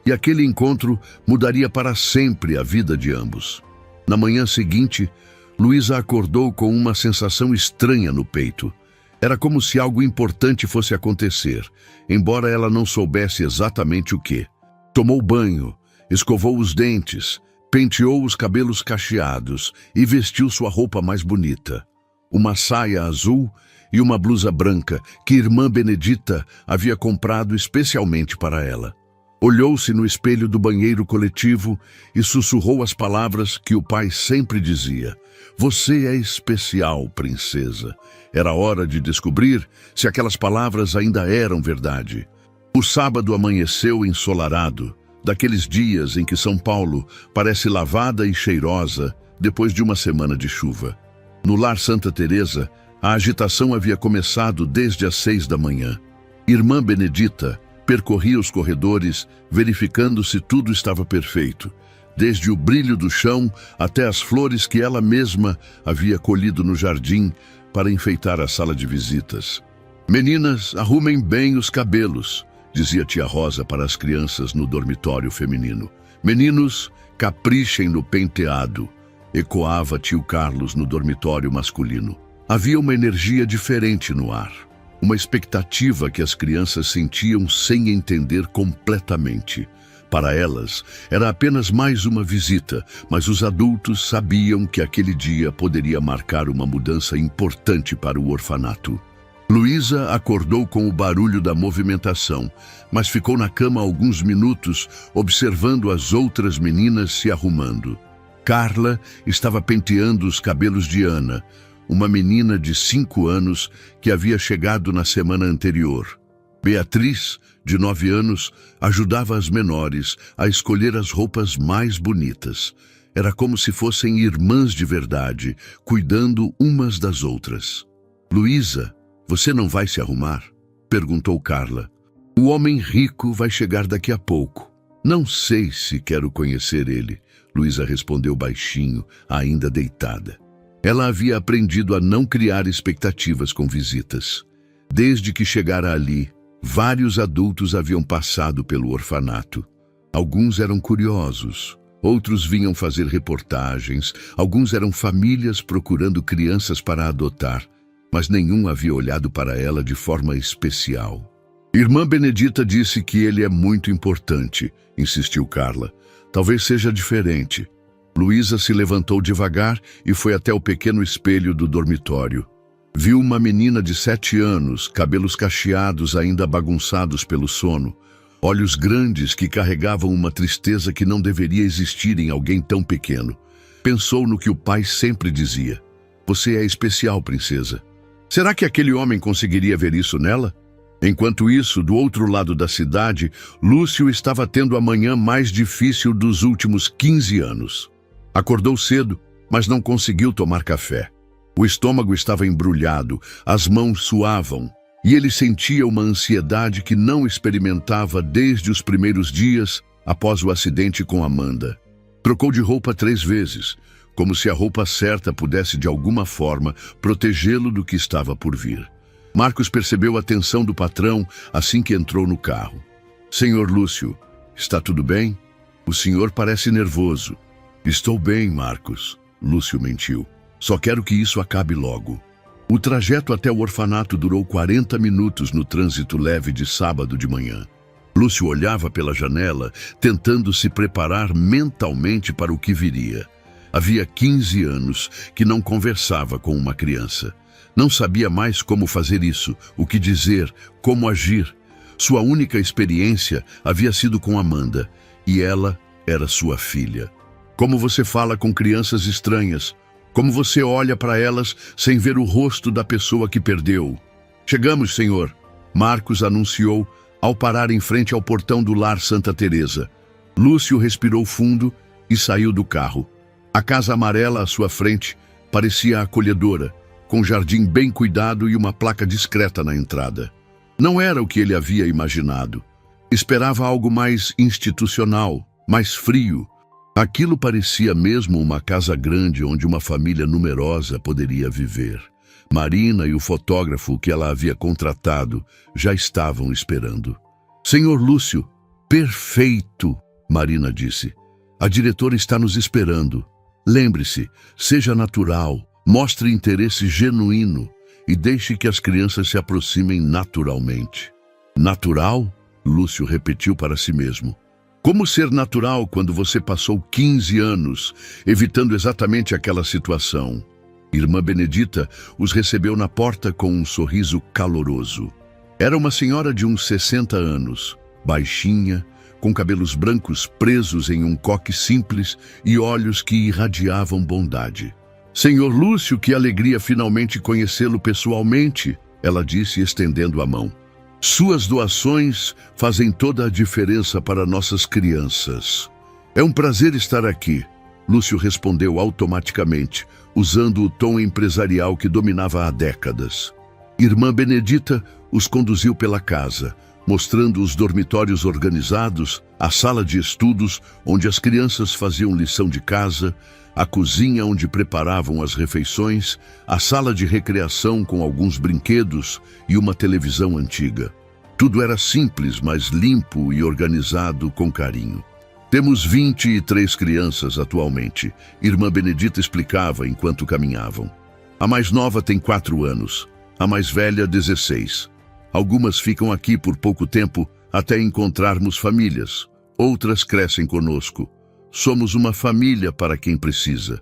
e aquele encontro mudaria para sempre a vida de ambos. Na manhã seguinte, Luísa acordou com uma sensação estranha no peito. Era como se algo importante fosse acontecer, embora ela não soubesse exatamente o que. Tomou banho, escovou os dentes, penteou os cabelos cacheados e vestiu sua roupa mais bonita. Uma saia azul e uma blusa branca que irmã Benedita havia comprado especialmente para ela. Olhou-se no espelho do banheiro coletivo e sussurrou as palavras que o pai sempre dizia: "Você é especial, princesa." Era hora de descobrir se aquelas palavras ainda eram verdade. O sábado amanheceu ensolarado, daqueles dias em que São Paulo parece lavada e cheirosa depois de uma semana de chuva. No lar Santa Teresa, a agitação havia começado desde as 6 da manhã. Irmã Benedita percorria os corredores, verificando se tudo estava perfeito, desde o brilho do chão até as flores que ela mesma havia colhido no jardim para enfeitar a sala de visitas. "Meninas, arrumem bem os cabelos", dizia tia Rosa para as crianças no dormitório feminino. "Meninos, caprichem no penteado", ecoava tio Carlos no dormitório masculino. Havia uma energia diferente no ar, uma expectativa que as crianças sentiam sem entender completamente. Para elas, era apenas mais uma visita, mas os adultos sabiam que aquele dia poderia marcar uma mudança importante para o orfanato. Luísa acordou com o barulho da movimentação, mas ficou na cama alguns minutos, observando as outras meninas se arrumando. Carla estava penteando os cabelos de Ana, uma menina de 5 anos que havia chegado na semana anterior. Beatriz, de 9 anos, ajudava as menores a escolher as roupas mais bonitas. Era como se fossem irmãs de verdade, cuidando umas das outras. "Luísa, você não vai se arrumar?" perguntou Carla. "O homem rico vai chegar daqui a pouco. Não sei se quero conhecer ele", Luísa respondeu baixinho, ainda deitada. Ela havia aprendido a não criar expectativas com visitas. Desde que chegara ali, vários adultos haviam passado pelo orfanato. Alguns eram curiosos, outros vinham fazer reportagens, alguns eram famílias procurando crianças para adotar, mas nenhum havia olhado para ela de forma especial. "Irmã Benedita disse que ele é muito importante", insistiu Carla. "Talvez seja diferente." Luísa se levantou devagar e foi até o pequeno espelho do dormitório. Viu uma menina de 7 anos, cabelos cacheados ainda bagunçados pelo sono, olhos grandes que carregavam uma tristeza que não deveria existir em alguém tão pequeno. Pensou no que o pai sempre dizia: "Você é especial, princesa." Será que aquele homem conseguiria ver isso nela? Enquanto isso, do outro lado da cidade, Lúcio estava tendo a manhã mais difícil dos últimos 15 anos. Acordou cedo, mas não conseguiu tomar café. O estômago estava embrulhado, as mãos suavam, e ele sentia uma ansiedade que não experimentava desde os primeiros dias após o acidente com Amanda. Trocou de roupa 3 vezes, como se a roupa certa pudesse de alguma forma protegê-lo do que estava por vir. Marcos percebeu a tensão do patrão assim que entrou no carro. "Senhor Lúcio, está tudo bem? O senhor parece nervoso." "Estou bem, Marcos", Lúcio mentiu. "Só quero que isso acabe logo." O trajeto até o orfanato durou 40 minutos no trânsito leve de sábado de manhã. Lúcio olhava pela janela, tentando se preparar mentalmente para o que viria. Havia 15 anos que não conversava com uma criança. Não sabia mais como fazer isso, o que dizer, como agir. Sua única experiência havia sido com Amanda, e ela era sua filha. Como você fala com crianças estranhas, como você olha para elas sem ver o rosto da pessoa que perdeu. Chegamos, senhor, Marcos anunciou ao parar em frente ao portão do lar Santa Teresa. Lúcio respirou fundo e saiu do carro. A casa amarela à sua frente parecia acolhedora, com jardim bem cuidado e uma placa discreta na entrada. Não era o que ele havia imaginado. Esperava algo mais institucional, mais frio. Aquilo parecia mesmo uma casa grande onde uma família numerosa poderia viver. Marina e o fotógrafo que ela havia contratado já estavam esperando. Senhor Lúcio, perfeito, Marina disse. A diretora está nos esperando. Lembre-se, seja natural, mostre interesse genuíno e deixe que as crianças se aproximem naturalmente. Natural? Lúcio repetiu para si mesmo. Como ser natural quando você passou 15 anos evitando exatamente aquela situação? Irmã Benedita os recebeu na porta com um sorriso caloroso. Era uma senhora de uns 60 anos, baixinha, com cabelos brancos presos em um coque simples e olhos que irradiavam bondade. Senhor Lúcio, que alegria finalmente conhecê-lo pessoalmente, ela disse estendendo a mão. Suas doações fazem toda a diferença para nossas crianças. É um prazer estar aqui, Lúcio respondeu automaticamente, usando o tom empresarial que dominava há décadas. Irmã Benedita os conduziu pela casa, mostrando os dormitórios organizados, a sala de estudos, onde as crianças faziam lição de casa, a cozinha onde preparavam as refeições, a sala de recreação com alguns brinquedos e uma televisão antiga. Tudo era simples, mas limpo e organizado com carinho. Temos 23 crianças atualmente, Irmã Benedita explicava enquanto caminhavam. A mais nova tem 4 anos, a mais velha 16. Algumas ficam aqui por pouco tempo até encontrarmos famílias. Outras crescem conosco. Somos uma família para quem precisa.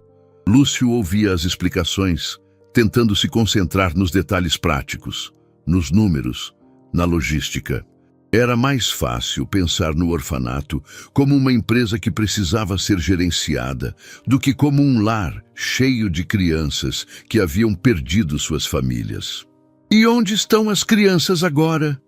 Lúcio ouvia as explicações, tentando se concentrar nos detalhes práticos, nos números, na logística. Era mais fácil pensar no orfanato como uma empresa que precisava ser gerenciada do que como um lar cheio de crianças que haviam perdido suas famílias. E onde estão as crianças agora?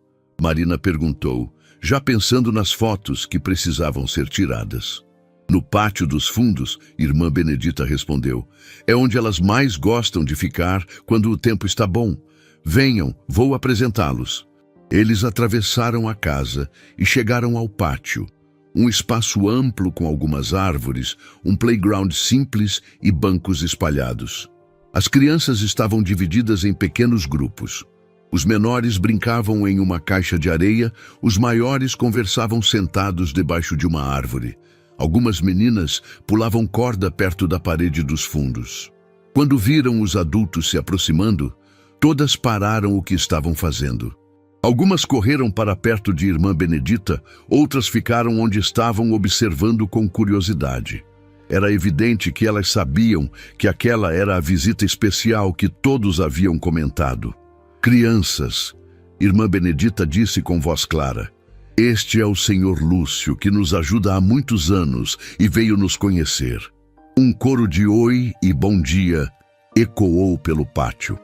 Marina perguntou, já pensando nas fotos que precisavam ser tiradas. No pátio dos fundos, Irmã Benedita respondeu, é onde elas mais gostam de ficar quando o tempo está bom. Venham, vou apresentá-los. Eles atravessaram a casa e chegaram ao pátio, um espaço amplo com algumas árvores, um playground simples e bancos espalhados. As crianças estavam divididas em pequenos grupos. Os menores brincavam em uma caixa de areia, os maiores conversavam sentados debaixo de uma árvore. Algumas meninas pulavam corda perto da parede dos fundos. Quando viram os adultos se aproximando, todas pararam o que estavam fazendo. Algumas correram para perto de Irmã Benedita, outras ficaram onde estavam observando com curiosidade. Era evidente que elas sabiam que aquela era a visita especial que todos haviam comentado. Crianças, Irmã Benedita disse com voz clara, este é o Senhor Lúcio, que nos ajuda há muitos anos e veio nos conhecer. Um coro de oi e bom dia ecoou pelo pátio.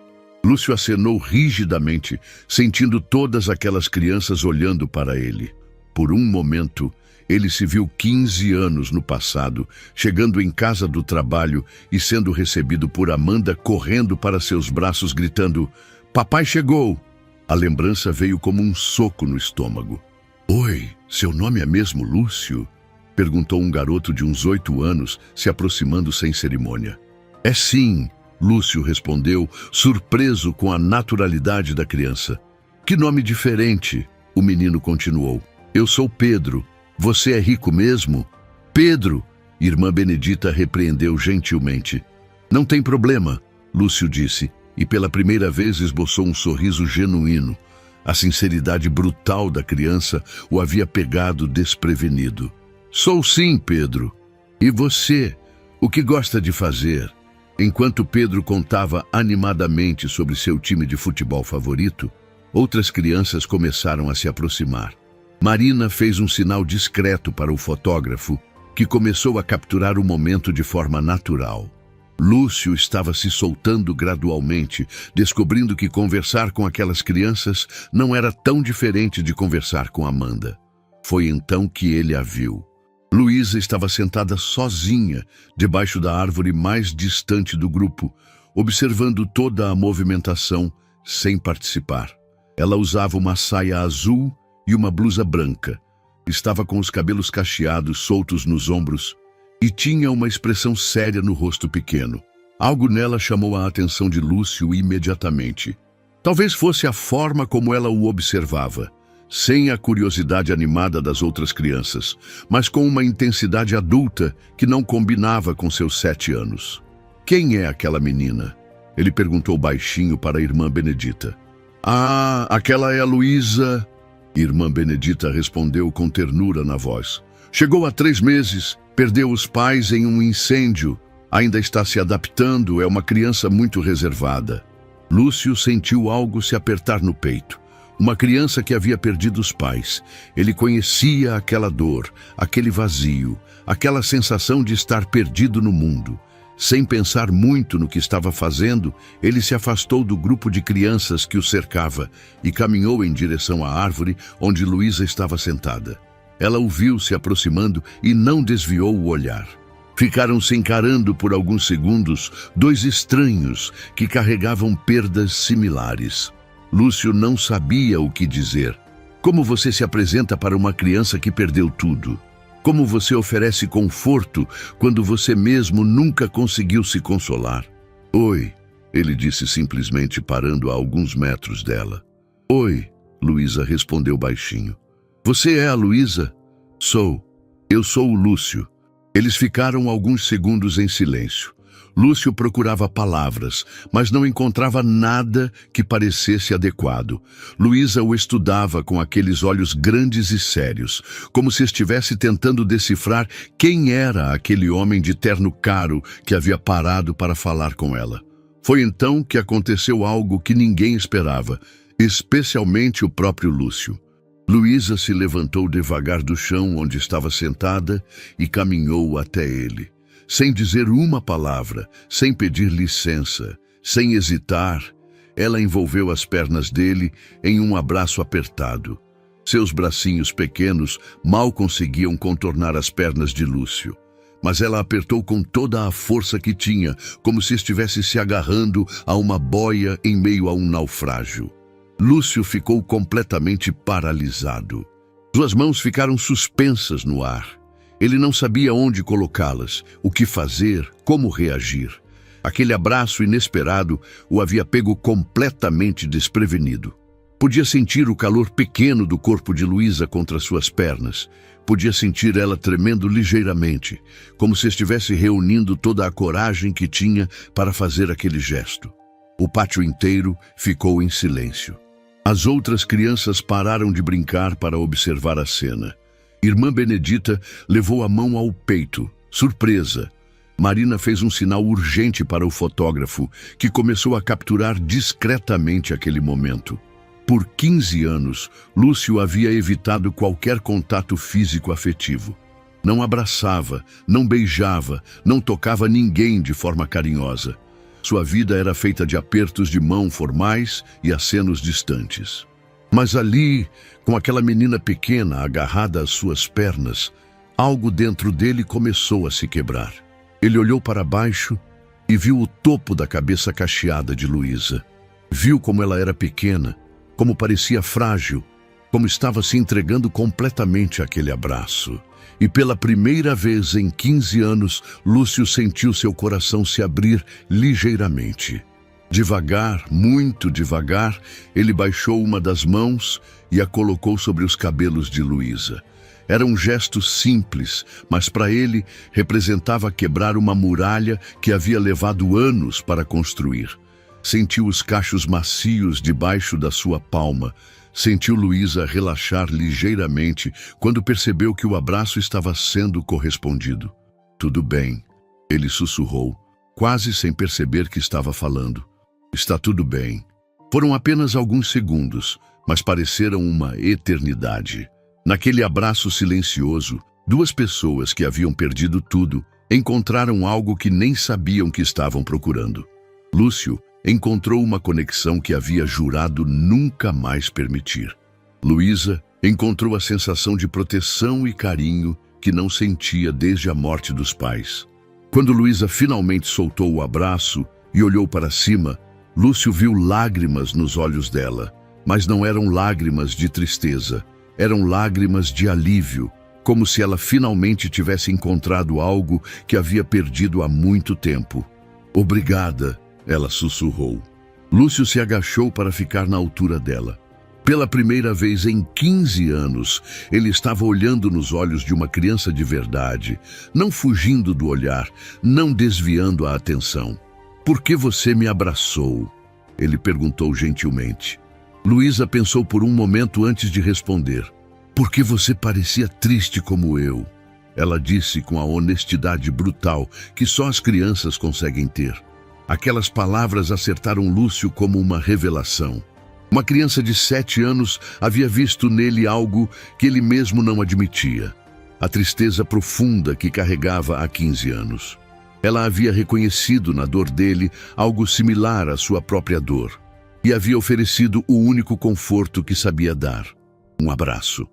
Lúcio acenou rigidamente, sentindo todas aquelas crianças olhando para ele. Por um momento, ele se viu 15 anos no passado, chegando em casa do trabalho e sendo recebido por Amanda correndo para seus braços, gritando, "Papai chegou!" A lembrança veio como um soco no estômago. "Oi, seu nome é mesmo Lúcio?" perguntou um garoto de uns 8 anos, se aproximando sem cerimônia. "É sim," Lúcio respondeu, surpreso com a naturalidade da criança. "Que nome diferente!" O menino continuou. "Eu sou Pedro. Você é rico mesmo?" "Pedro!" Irmã Benedita repreendeu gentilmente. "Não tem problema," Lúcio disse, e pela primeira vez esboçou um sorriso genuíno. A sinceridade brutal da criança o havia pegado desprevenido. "Sou sim, Pedro. E você? O que gosta de fazer?" Enquanto Pedro contava animadamente sobre seu time de futebol favorito, outras crianças começaram a se aproximar. Marina fez um sinal discreto para o fotógrafo, que começou a capturar o momento de forma natural. Lúcio estava se soltando gradualmente, descobrindo que conversar com aquelas crianças não era tão diferente de conversar com Amanda. Foi então que ele a viu. Luísa estava sentada sozinha, debaixo da árvore mais distante do grupo, observando toda a movimentação, sem participar. Ela usava uma saia azul e uma blusa branca. Estava com os cabelos cacheados soltos nos ombros e tinha uma expressão séria no rosto pequeno. Algo nela chamou a atenção de Lúcio imediatamente. Talvez fosse a forma como ela o observava, sem a curiosidade animada das outras crianças, mas com uma intensidade adulta que não combinava com seus 7 anos. Quem é aquela menina? Ele perguntou baixinho para a irmã Benedita. Ah, aquela é a Luísa. Irmã Benedita respondeu com ternura na voz. Chegou há 3 meses, perdeu os pais em um incêndio. Ainda está se adaptando, é uma criança muito reservada. Lúcio sentiu algo se apertar no peito. Uma criança que havia perdido os pais. Ele conhecia aquela dor, aquele vazio, aquela sensação de estar perdido no mundo. Sem pensar muito no que estava fazendo, ele se afastou do grupo de crianças que o cercava e caminhou em direção à árvore onde Luísa estava sentada. Ela o viu se aproximando e não desviou o olhar. Ficaram se encarando por alguns segundos, 2 estranhos que carregavam perdas similares. Lúcio não sabia o que dizer. Como você se apresenta para uma criança que perdeu tudo? Como você oferece conforto quando você mesmo nunca conseguiu se consolar? Oi, ele disse simplesmente parando a alguns metros dela. Oi, Luísa respondeu baixinho. Você é a Luísa? Sou. Eu sou o Lúcio. Eles ficaram alguns segundos em silêncio. Lúcio procurava palavras, mas não encontrava nada que parecesse adequado. Luísa o estudava com aqueles olhos grandes e sérios, como se estivesse tentando decifrar quem era aquele homem de terno caro que havia parado para falar com ela. Foi então que aconteceu algo que ninguém esperava, especialmente o próprio Lúcio. Luísa se levantou devagar do chão onde estava sentada e caminhou até ele. Sem dizer uma palavra, sem pedir licença, sem hesitar, ela envolveu as pernas dele em um abraço apertado. Seus bracinhos pequenos mal conseguiam contornar as pernas de Lúcio, mas ela apertou com toda a força que tinha, como se estivesse se agarrando a uma boia em meio a um naufrágio. Lúcio ficou completamente paralisado. Suas mãos ficaram suspensas no ar. Ele não sabia onde colocá-las, o que fazer, como reagir. Aquele abraço inesperado o havia pego completamente desprevenido. Podia sentir o calor pequeno do corpo de Luísa contra suas pernas. Podia sentir ela tremendo ligeiramente, como se estivesse reunindo toda a coragem que tinha para fazer aquele gesto. O pátio inteiro ficou em silêncio. As outras crianças pararam de brincar para observar a cena. Irmã Benedita levou a mão ao peito, surpresa. Marina fez um sinal urgente para o fotógrafo, que começou a capturar discretamente aquele momento. Por 15 anos, Lúcio havia evitado qualquer contato físico afetivo. Não abraçava, não beijava, não tocava ninguém de forma carinhosa. Sua vida era feita de apertos de mão formais e acenos distantes. Mas ali, com aquela menina pequena agarrada às suas pernas, algo dentro dele começou a se quebrar. Ele olhou para baixo e viu o topo da cabeça cacheada de Luísa. Viu como ela era pequena, como parecia frágil, como estava se entregando completamente àquele abraço. E pela primeira vez em 15 anos, Lúcio sentiu seu coração se abrir ligeiramente. Devagar, muito devagar, ele baixou uma das mãos e a colocou sobre os cabelos de Luísa. Era um gesto simples, mas para ele representava quebrar uma muralha que havia levado anos para construir. Sentiu os cachos macios debaixo da sua palma. Sentiu Luísa relaxar ligeiramente quando percebeu que o abraço estava sendo correspondido. Tudo bem, ele sussurrou, quase sem perceber que estava falando. Está tudo bem. Foram apenas alguns segundos, mas pareceram uma eternidade. Naquele abraço silencioso, 2 pessoas que haviam perdido tudo encontraram algo que nem sabiam que estavam procurando. Lúcio encontrou uma conexão que havia jurado nunca mais permitir. Luísa encontrou a sensação de proteção e carinho que não sentia desde a morte dos pais. Quando Luísa finalmente soltou o abraço e olhou para cima, Lúcio viu lágrimas nos olhos dela, mas não eram lágrimas de tristeza, eram lágrimas de alívio, como se ela finalmente tivesse encontrado algo que havia perdido há muito tempo. "Obrigada", ela sussurrou. Lúcio se agachou para ficar na altura dela. Pela primeira vez em 15 anos, ele estava olhando nos olhos de uma criança de verdade, não fugindo do olhar, não desviando a atenção. "Por que você me abraçou?", ele perguntou gentilmente. Luísa pensou por um momento antes de responder. "Porque você parecia triste como eu", ela disse com a honestidade brutal que só as crianças conseguem ter. Aquelas palavras acertaram Lúcio como uma revelação. Uma criança de 7 anos havia visto nele algo que ele mesmo não admitia. A tristeza profunda que carregava há 15 anos. Ela havia reconhecido na dor dele algo similar à sua própria dor. E havia oferecido o único conforto que sabia dar: um abraço.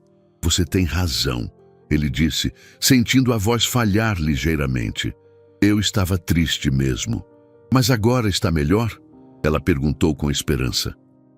"Você tem razão", ele disse, sentindo a voz falhar ligeiramente. "Eu estava triste mesmo." "Mas agora está melhor?", ela perguntou com esperança.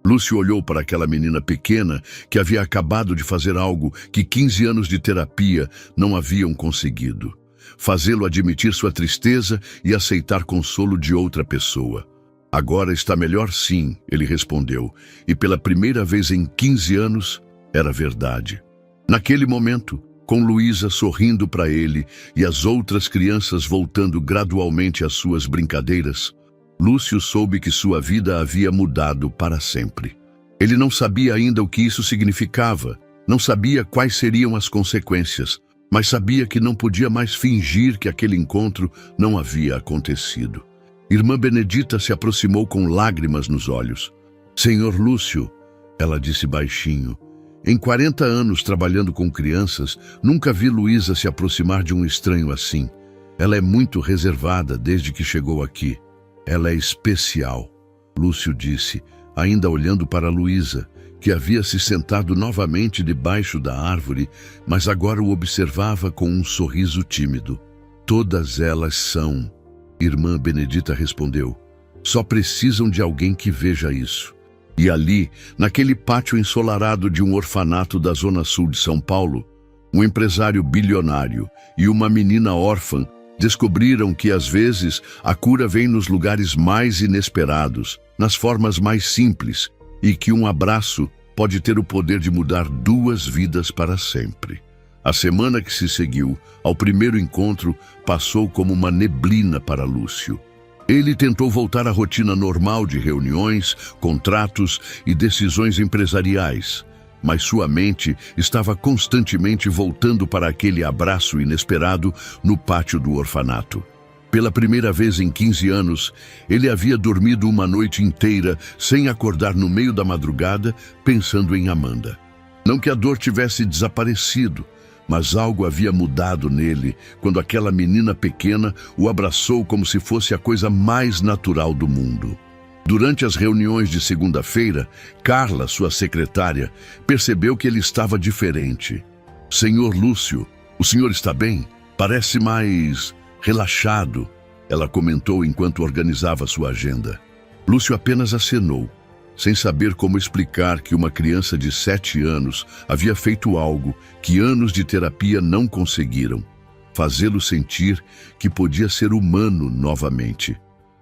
Lúcio olhou para aquela menina pequena que havia acabado de fazer algo que 15 anos de terapia não haviam conseguido: fazê-lo admitir sua tristeza e aceitar consolo de outra pessoa. "Agora está melhor sim", ele respondeu, e pela primeira vez em 15 anos, era verdade. Naquele momento, com Luísa sorrindo para ele e as outras crianças voltando gradualmente às suas brincadeiras, Lúcio soube que sua vida havia mudado para sempre. Ele não sabia ainda o que isso significava, não sabia quais seriam as consequências, mas sabia que não podia mais fingir que aquele encontro não havia acontecido. Irmã Benedita se aproximou com lágrimas nos olhos. "Senhor Lúcio", ela disse baixinho, "em 40 anos trabalhando com crianças, nunca vi Luísa se aproximar de um estranho assim. Ela é muito reservada desde que chegou aqui." "Ela é especial", Lúcio disse, ainda olhando para Luísa, que havia se sentado novamente debaixo da árvore, mas agora o observava com um sorriso tímido. "Todas elas são", Irmã Benedita respondeu. "Só precisam de alguém que veja isso." E ali, naquele pátio ensolarado de um orfanato da zona sul de São Paulo, um empresário bilionário e uma menina órfã descobriram que, às vezes, a cura vem nos lugares mais inesperados, nas formas mais simples, e que um abraço pode ter o poder de mudar 2 vidas para sempre. A semana que se seguiu ao primeiro encontro passou como uma neblina para Lúcio. Ele tentou voltar à rotina normal de reuniões, contratos e decisões empresariais, mas sua mente estava constantemente voltando para aquele abraço inesperado no pátio do orfanato. Pela primeira vez em 15 anos, ele havia dormido uma noite inteira sem acordar no meio da madrugada pensando em Amanda. Não que a dor tivesse desaparecido, mas algo havia mudado nele quando aquela menina pequena o abraçou como se fosse a coisa mais natural do mundo. Durante as reuniões de segunda-feira, Carla, sua secretária, percebeu que ele estava diferente. "Senhor Lúcio, o senhor está bem? Parece mais relaxado", ela comentou enquanto organizava sua agenda. Lúcio apenas acenou, sem saber como explicar que uma criança de 7 anos havia feito algo que anos de terapia não conseguiram: fazê-lo sentir que podia ser humano novamente.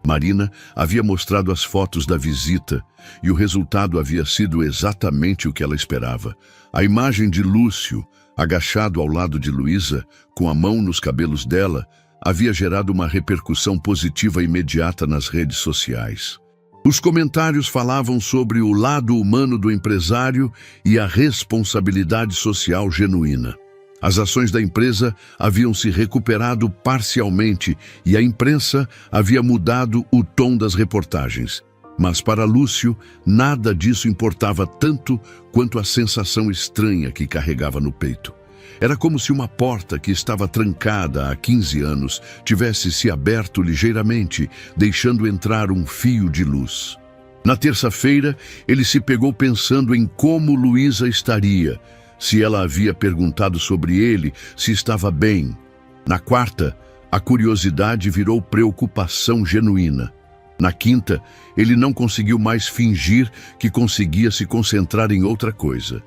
Marina havia mostrado as fotos da visita e o resultado havia sido exatamente o que ela esperava. A imagem de Lúcio, agachado ao lado de Luísa, com a mão nos cabelos dela, havia gerado uma repercussão positiva imediata nas redes sociais. Os comentários falavam sobre o lado humano do empresário e a responsabilidade social genuína. As ações da empresa haviam se recuperado parcialmente e a imprensa havia mudado o tom das reportagens. Mas para Lúcio, nada disso importava tanto quanto a sensação estranha que carregava no peito. Era como se uma porta que estava trancada há 15 anos tivesse se aberto ligeiramente, deixando entrar um fio de luz. Na terça-feira, ele se pegou pensando em como Luísa estaria, se ela havia perguntado sobre ele, se estava bem. Na quarta, a curiosidade virou preocupação genuína. Na quinta, ele não conseguiu mais fingir que conseguia se concentrar em outra coisa.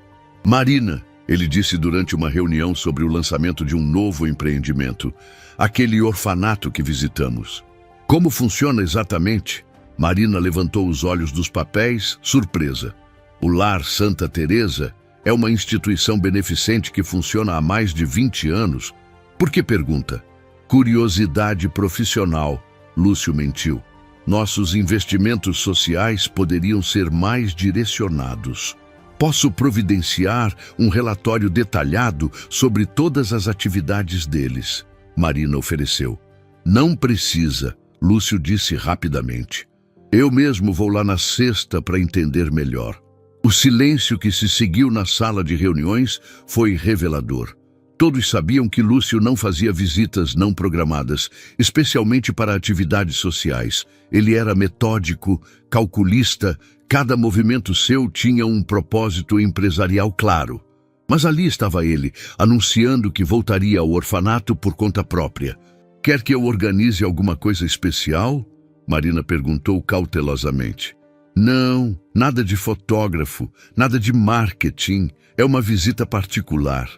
Marina, ele disse durante uma reunião sobre o lançamento de um novo empreendimento, aquele orfanato que visitamos. Como funciona exatamente? Marina levantou os olhos dos papéis, surpresa. O Lar Santa Teresa é uma instituição beneficente que funciona há mais de 20 anos. Por que pergunta? Curiosidade profissional, Lúcio mentiu. Nossos investimentos sociais poderiam ser mais direcionados. Posso providenciar um relatório detalhado sobre todas as atividades deles, Marina ofereceu. Não precisa, Lúcio disse rapidamente. Eu mesmo vou lá na sexta para entender melhor. O silêncio que se seguiu na sala de reuniões foi revelador. Todos sabiam que Lúcio não fazia visitas não programadas, especialmente para atividades sociais. Ele era metódico, calculista, cada movimento seu tinha um propósito empresarial claro. Mas ali estava ele, anunciando que voltaria ao orfanato por conta própria. Quer que eu organize alguma coisa especial? Marina perguntou cautelosamente. Não, nada de fotógrafo, nada de marketing, é uma visita particular.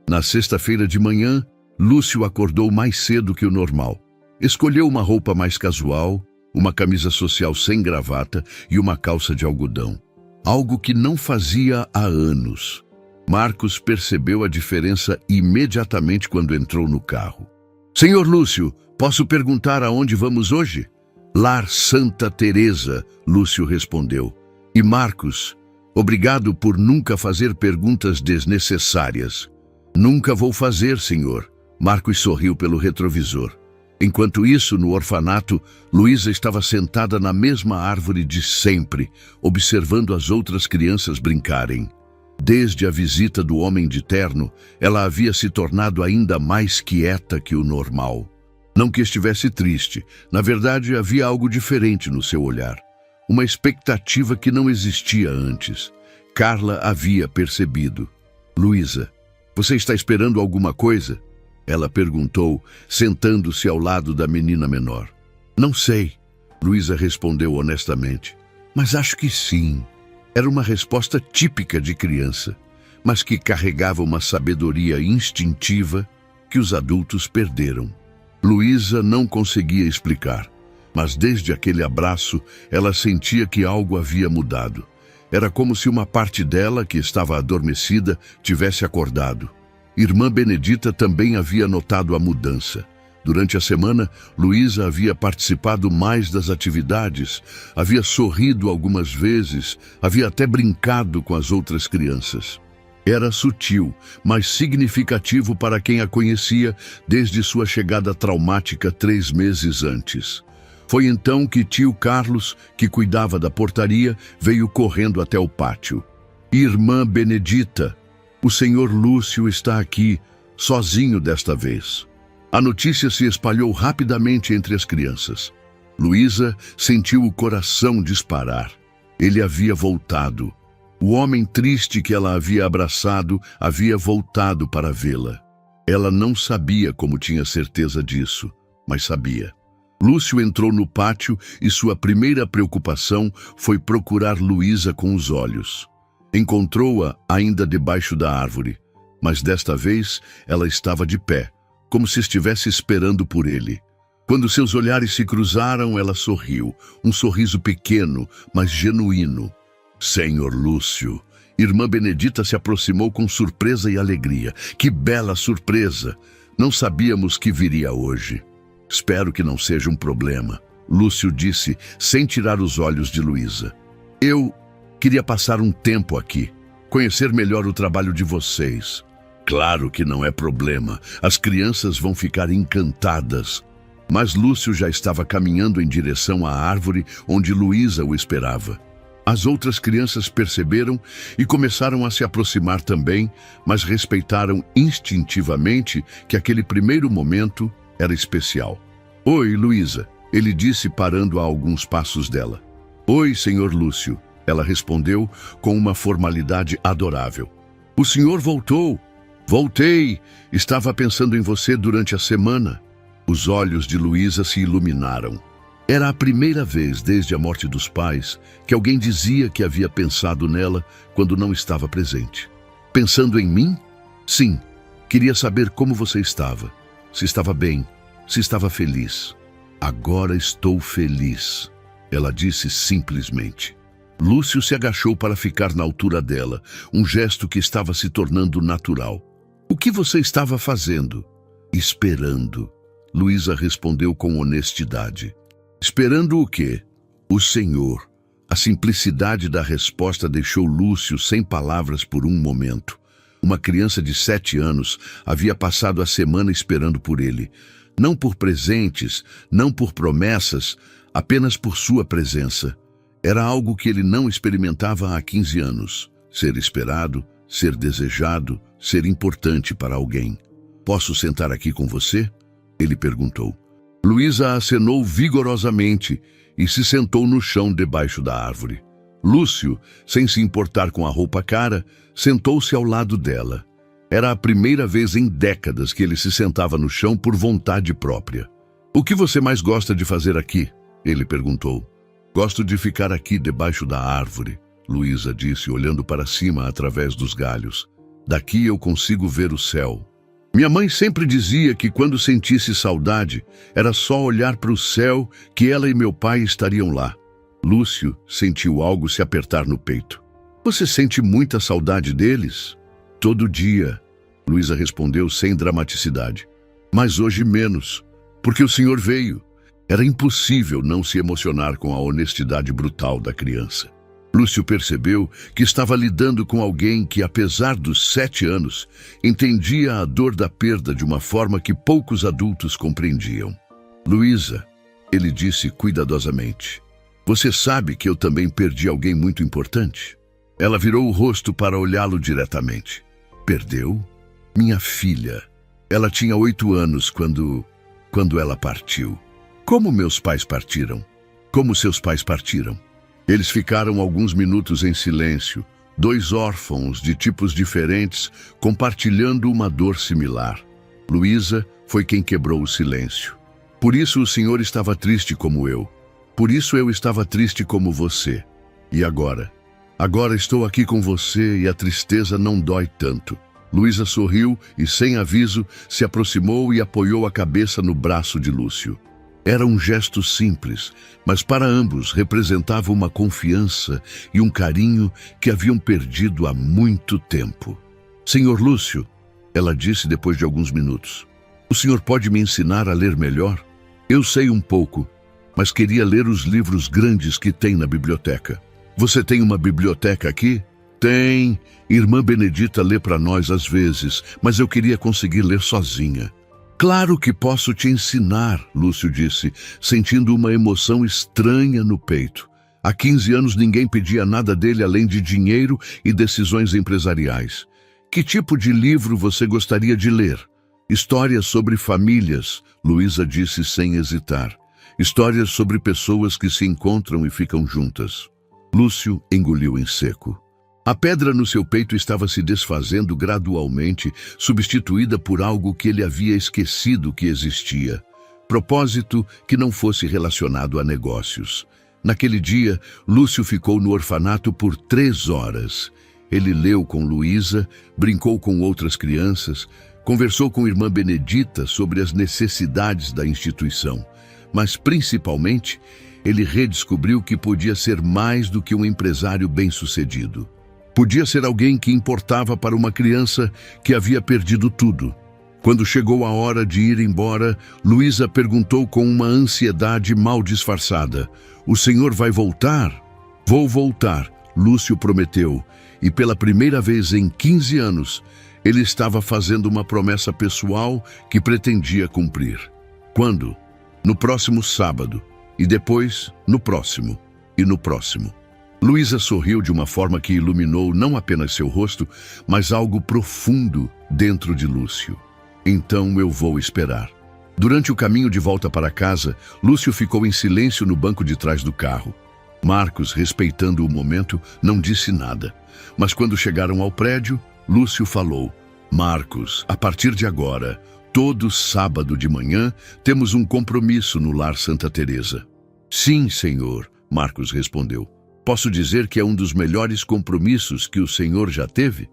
Na sexta-feira de manhã, Lúcio acordou mais cedo que o normal. Escolheu uma roupa mais casual, uma camisa social sem gravata e uma calça de algodão. Algo que não fazia há anos. Marcos percebeu a diferença imediatamente quando entrou no carro. Senhor Lúcio, posso perguntar aonde vamos hoje? Lar Santa Teresa, Lúcio respondeu. E Marcos, obrigado por nunca fazer perguntas desnecessárias. Nunca vou fazer, senhor. Marcos sorriu pelo retrovisor. Enquanto isso, no orfanato, Luísa estava sentada na mesma árvore de sempre, observando as outras crianças brincarem. Desde a visita do homem de terno, ela havia se tornado ainda mais quieta que o normal. Não que estivesse triste, na verdade havia algo diferente no seu olhar. Uma expectativa que não existia antes. Carla havia percebido. Luísa, você está esperando alguma coisa? Ela perguntou, sentando-se ao lado da menina menor. Não sei, Luísa respondeu honestamente. Mas acho que sim. Era uma resposta típica de criança, mas que carregava uma sabedoria instintiva que os adultos perderam. Luísa não conseguia explicar, mas desde aquele abraço ela sentia que algo havia mudado. Era como se uma parte dela, que estava adormecida, tivesse acordado. Irmã Benedita também havia notado a mudança. Durante a semana, Luísa havia participado mais das atividades, havia sorrido algumas vezes, havia até brincado com as outras crianças. Era sutil, mas significativo para quem a conhecia desde sua chegada traumática 3 meses antes. Foi então que tio Carlos, que cuidava da portaria, veio correndo até o pátio. Irmã Benedita, o senhor Lúcio está aqui, sozinho desta vez. A notícia se espalhou rapidamente entre as crianças. Luísa sentiu o coração disparar. Ele havia voltado. O homem triste que ela havia abraçado havia voltado para vê-la. Ela não sabia como tinha certeza disso, mas sabia. Lúcio entrou no pátio e sua primeira preocupação foi procurar Luísa com os olhos. Encontrou-a ainda debaixo da árvore, mas desta vez ela estava de pé, como se estivesse esperando por ele. Quando seus olhares se cruzaram, ela sorriu, um sorriso pequeno, mas genuíno. Senhor Lúcio, irmã Benedita se aproximou com surpresa e alegria. Que bela surpresa! Não sabíamos que viria hoje. Espero que não seja um problema, Lúcio disse, sem tirar os olhos de Luísa. Eu queria passar um tempo aqui, conhecer melhor o trabalho de vocês. Claro que não é problema, as crianças vão ficar encantadas. Mas Lúcio já estava caminhando em direção à árvore onde Luísa o esperava. As outras crianças perceberam e começaram a se aproximar também, mas respeitaram instintivamente que aquele primeiro momento era especial. "Oi, Luísa", ele disse parando a alguns passos dela. "Oi, senhor Lúcio", ela respondeu com uma formalidade adorável. "O senhor voltou?" "Voltei. Estava pensando em você durante a semana." Os olhos de Luísa se iluminaram. Era a primeira vez desde a morte dos pais que alguém dizia que havia pensado nela quando não estava presente. "Pensando em mim?" "Sim. Queria saber como você estava. Se estava bem, se estava feliz." "Agora estou feliz", ela disse simplesmente. Lúcio se agachou para ficar na altura dela, um gesto que estava se tornando natural. "O que você estava fazendo?" "Esperando", Luísa respondeu com honestidade. "Esperando o quê?" "O Senhor." A simplicidade da resposta deixou Lúcio sem palavras por um momento. Uma criança de 7 anos havia passado a semana esperando por ele. Não por presentes, não por promessas, apenas por sua presença. Era algo que ele não experimentava há 15 anos. Ser esperado, ser desejado, ser importante para alguém. "Posso sentar aqui com você?" ele perguntou. Luísa acenou vigorosamente e se sentou no chão debaixo da árvore. Lúcio, sem se importar com a roupa cara, sentou-se ao lado dela. Era a primeira vez em décadas que ele se sentava no chão por vontade própria. "O que você mais gosta de fazer aqui?" ele perguntou. "Gosto de ficar aqui debaixo da árvore", Luísa disse, olhando para cima através dos galhos. "Daqui eu consigo ver o céu." "Minha mãe sempre dizia que quando sentisse saudade, era só olhar para o céu que ela e meu pai estariam lá." Lúcio sentiu algo se apertar no peito. "Você sente muita saudade deles?" "Todo dia", Luísa respondeu sem dramaticidade. "Mas hoje menos, porque o senhor veio." Era impossível não se emocionar com a honestidade brutal da criança. Lúcio percebeu que estava lidando com alguém que, apesar dos 7 anos, entendia a dor da perda de uma forma que poucos adultos compreendiam. "Luísa", ele disse cuidadosamente, "você sabe que eu também perdi alguém muito importante?" Ela virou o rosto para olhá-lo diretamente. "Perdeu?" "Minha filha. Ela tinha 8 anos quando ela partiu." "Como meus pais partiram?" "Como seus pais partiram?" Eles ficaram alguns minutos em silêncio, 2 órfãos de tipos diferentes, compartilhando uma dor similar. Luísa foi quem quebrou o silêncio. "Por isso o senhor estava triste como eu. Por isso eu estava triste como você. E agora? Agora estou aqui com você e a tristeza não dói tanto." Luísa sorriu e, sem aviso, se aproximou e apoiou a cabeça no braço de Lúcio. Era um gesto simples, mas para ambos representava uma confiança e um carinho que haviam perdido há muito tempo. "Senhor Lúcio", ela disse depois de alguns minutos, "o senhor pode me ensinar a ler melhor? Eu sei um pouco, mas queria ler os livros grandes que tem na biblioteca." "Você tem uma biblioteca aqui?" "Tem. Irmã Benedita lê para nós às vezes, mas eu queria conseguir ler sozinha." "Claro que posso te ensinar", Lúcio disse, sentindo uma emoção estranha no peito. Há 15 anos ninguém pedia nada dele além de dinheiro e decisões empresariais. "Que tipo de livro você gostaria de ler?" "Histórias sobre famílias", Luísa disse sem hesitar. "Histórias sobre pessoas que se encontram e ficam juntas." Lúcio engoliu em seco. A pedra no seu peito estava se desfazendo gradualmente, substituída por algo que ele havia esquecido que existia. Propósito que não fosse relacionado a negócios. Naquele dia, Lúcio ficou no orfanato por 3 horas. Ele leu com Luísa, brincou com outras crianças, conversou com irmã Benedita sobre as necessidades da instituição. Mas, principalmente, ele redescobriu que podia ser mais do que um empresário bem-sucedido. Podia ser alguém que importava para uma criança que havia perdido tudo. Quando chegou a hora de ir embora, Luísa perguntou com uma ansiedade mal disfarçada: "O senhor vai voltar?" "Vou voltar", Lúcio prometeu, e pela primeira vez em 15 anos, ele estava fazendo uma promessa pessoal que pretendia cumprir. "Quando?" "No próximo sábado, e depois no próximo, e no próximo." Luísa sorriu de uma forma que iluminou não apenas seu rosto, mas algo profundo dentro de Lúcio. Então eu vou esperar. Durante o caminho de volta para casa, Lúcio ficou em silêncio no banco de trás do carro. Marcos, respeitando o momento, não disse nada. Mas quando chegaram ao prédio, Lúcio falou: Marcos, a partir de agora, todo sábado de manhã, temos um compromisso no Lar Santa Teresa. Sim, senhor, Marcos respondeu. Posso dizer que é um dos melhores compromissos que o senhor já teve?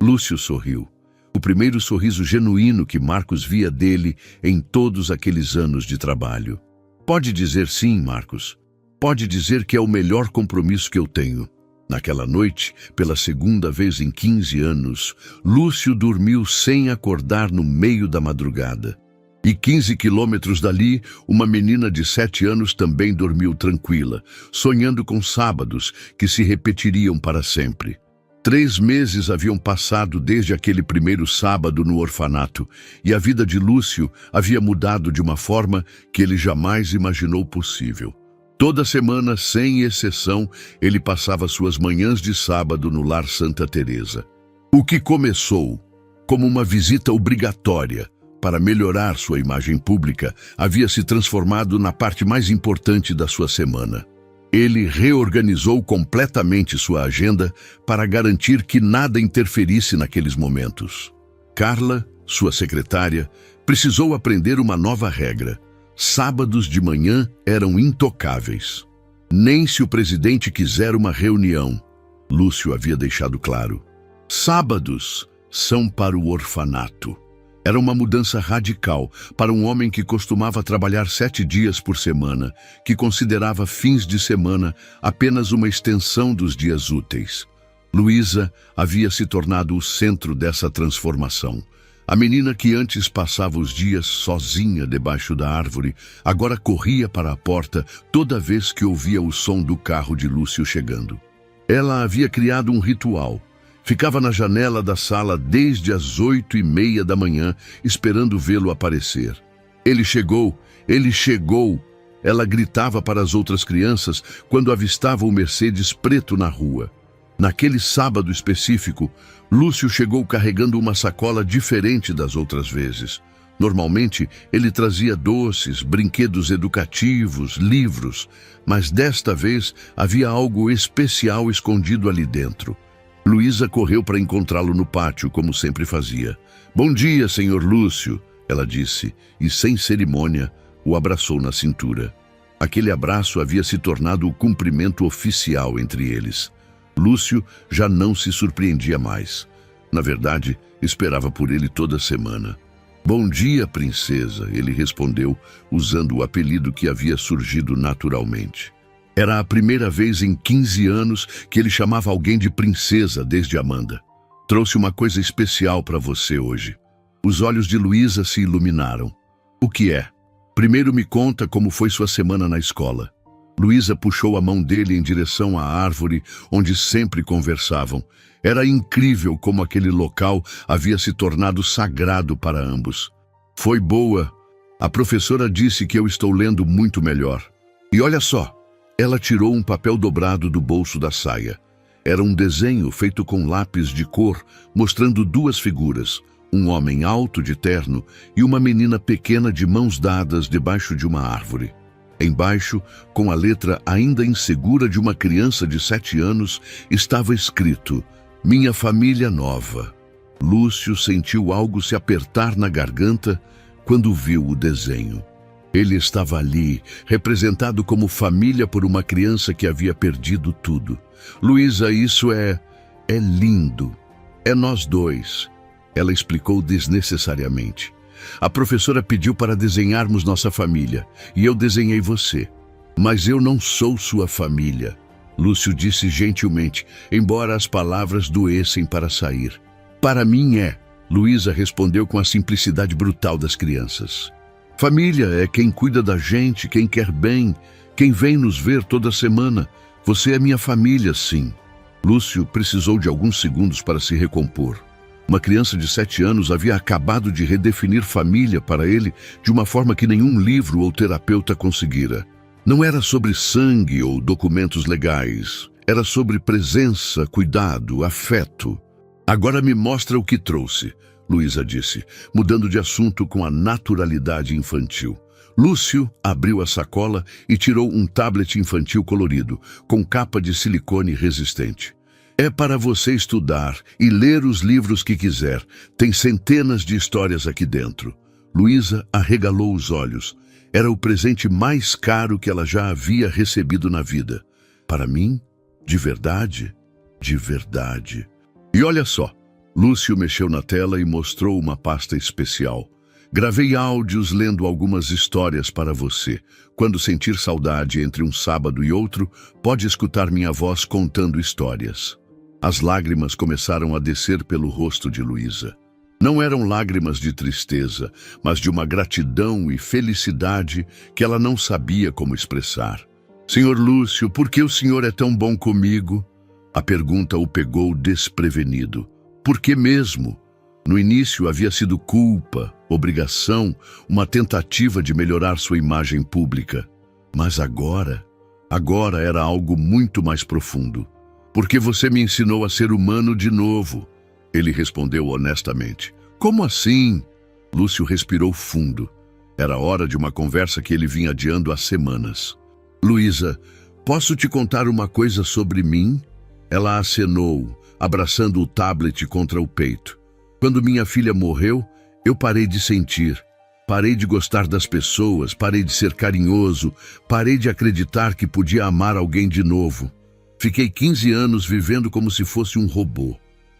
Lúcio sorriu. O primeiro sorriso genuíno que Marcos via dele em todos aqueles anos de trabalho. Pode dizer sim, Marcos. Pode dizer que é o melhor compromisso que eu tenho. Naquela noite, pela segunda vez em 15 anos, Lúcio dormiu sem acordar no meio da madrugada. E 15 quilômetros dali, uma menina de 7 anos também dormiu tranquila, sonhando com sábados que se repetiriam para sempre. 3 meses haviam passado desde aquele primeiro sábado no orfanato, e a vida de Lúcio havia mudado de uma forma que ele jamais imaginou possível. Toda semana, sem exceção, ele passava suas manhãs de sábado no Lar Santa Teresa. O que começou como uma visita obrigatória para melhorar sua imagem pública havia se transformado na parte mais importante da sua semana. Ele reorganizou completamente sua agenda para garantir que nada interferisse naqueles momentos. Carla, sua secretária, precisou aprender uma nova regra. Sábados de manhã eram intocáveis. Nem se o presidente quiser uma reunião. Lúcio havia deixado claro. Sábados são para o orfanato. Era uma mudança radical para um homem que costumava trabalhar 7 dias por semana, que considerava fins de semana apenas uma extensão dos dias úteis. Luísa havia se tornado o centro dessa transformação. A menina que antes passava os dias sozinha debaixo da árvore, agora corria para a porta toda vez que ouvia o som do carro de Lúcio chegando. Ela havia criado um ritual. Ficava na janela da sala desde as 8h30 da manhã, esperando vê-lo aparecer. Ele chegou, ele chegou! Ela gritava para as outras crianças quando avistava o Mercedes preto na rua. Naquele sábado específico, Lúcio chegou carregando uma sacola diferente das outras vezes. Normalmente, ele trazia doces, brinquedos educativos, livros, mas desta vez havia algo especial escondido ali dentro. Luísa correu para encontrá-lo no pátio, como sempre fazia. Bom dia, senhor Lúcio, ela disse, e sem cerimônia, o abraçou na cintura. Aquele abraço havia se tornado o cumprimento oficial entre eles. Lúcio já não se surpreendia mais. Na verdade, esperava por ele toda semana. Bom dia, princesa, ele respondeu, usando o apelido que havia surgido naturalmente. Era a primeira vez em 15 anos que ele chamava alguém de princesa desde Amanda. Trouxe uma coisa especial para você hoje. Os olhos de Luísa se iluminaram. O que é? Primeiro me conta como foi sua semana na escola. Luísa puxou a mão dele em direção à árvore onde sempre conversavam. Era incrível como aquele local havia se tornado sagrado para ambos. Foi boa. A professora disse que eu estou lendo muito melhor. E olha só. Ela tirou um papel dobrado do bolso da saia. Era um desenho feito com lápis de cor, mostrando 2 figuras, um homem alto de terno e uma menina pequena de mãos dadas debaixo de uma árvore. Embaixo, com a letra ainda insegura de uma criança de 7 anos, estava escrito: Minha família nova. Lúcio sentiu algo se apertar na garganta quando viu o desenho. Ele estava ali, representado como família por uma criança que havia perdido tudo. Luísa, isso é lindo. É nós dois. Ela explicou desnecessariamente. A professora pediu para desenharmos nossa família, e eu desenhei você. Mas eu não sou sua família, Lúcio disse gentilmente, embora as palavras doessem para sair. Para mim é, Luísa respondeu com a simplicidade brutal das crianças. Família é quem cuida da gente, quem quer bem, quem vem nos ver toda semana. Você é minha família, sim. Lúcio precisou de alguns segundos para se recompor. Uma criança de 7 anos havia acabado de redefinir família para ele de uma forma que nenhum livro ou terapeuta conseguira. Não era sobre sangue ou documentos legais. Era sobre presença, cuidado, afeto. Agora me mostra o que trouxe, Luísa disse, mudando de assunto com a naturalidade infantil. Lúcio abriu a sacola e tirou um tablet infantil colorido, com capa de silicone resistente. É para você estudar e ler os livros que quiser. Tem centenas de histórias aqui dentro. Luísa arregalou os olhos. Era o presente mais caro que ela já havia recebido na vida. Para mim, de verdade, de verdade. E olha só, Lúcio mexeu na tela e mostrou uma pasta especial. Gravei áudios lendo algumas histórias para você. Quando sentir saudade entre um sábado e outro, pode escutar minha voz contando histórias. As lágrimas começaram a descer pelo rosto de Luísa. Não eram lágrimas de tristeza, mas de uma gratidão e felicidade que ela não sabia como expressar. Senhor Lúcio, por que o senhor é tão bom comigo? A pergunta o pegou desprevenido. Por que mesmo? No início havia sido culpa, obrigação, uma tentativa de melhorar sua imagem pública. Mas agora era algo muito mais profundo. Porque você me ensinou a ser humano de novo. Ele respondeu honestamente. Como assim? Lúcio respirou fundo. Era hora de uma conversa que ele vinha adiando há semanas. Luísa, posso te contar uma coisa sobre mim? Ela acenou, abraçando o tablet contra o peito. Quando minha filha morreu, eu parei de sentir. Parei de gostar das pessoas, parei de ser carinhoso, parei de acreditar que podia amar alguém de novo. Fiquei 15 anos vivendo como se fosse um robô.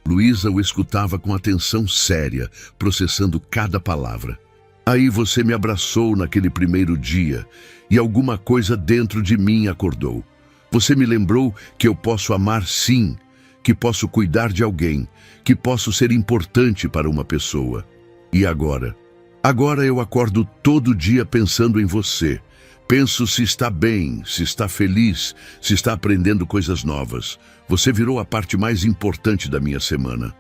Luísa o escutava com atenção séria, processando cada palavra. Aí você me abraçou naquele primeiro dia, e alguma coisa dentro de mim acordou. Você me lembrou que eu posso amar sim, que posso cuidar de alguém, que posso ser importante para uma pessoa. E agora? Agora eu acordo todo dia pensando em você. Penso se está bem, se está feliz, se está aprendendo coisas novas. Você virou a parte mais importante da minha semana.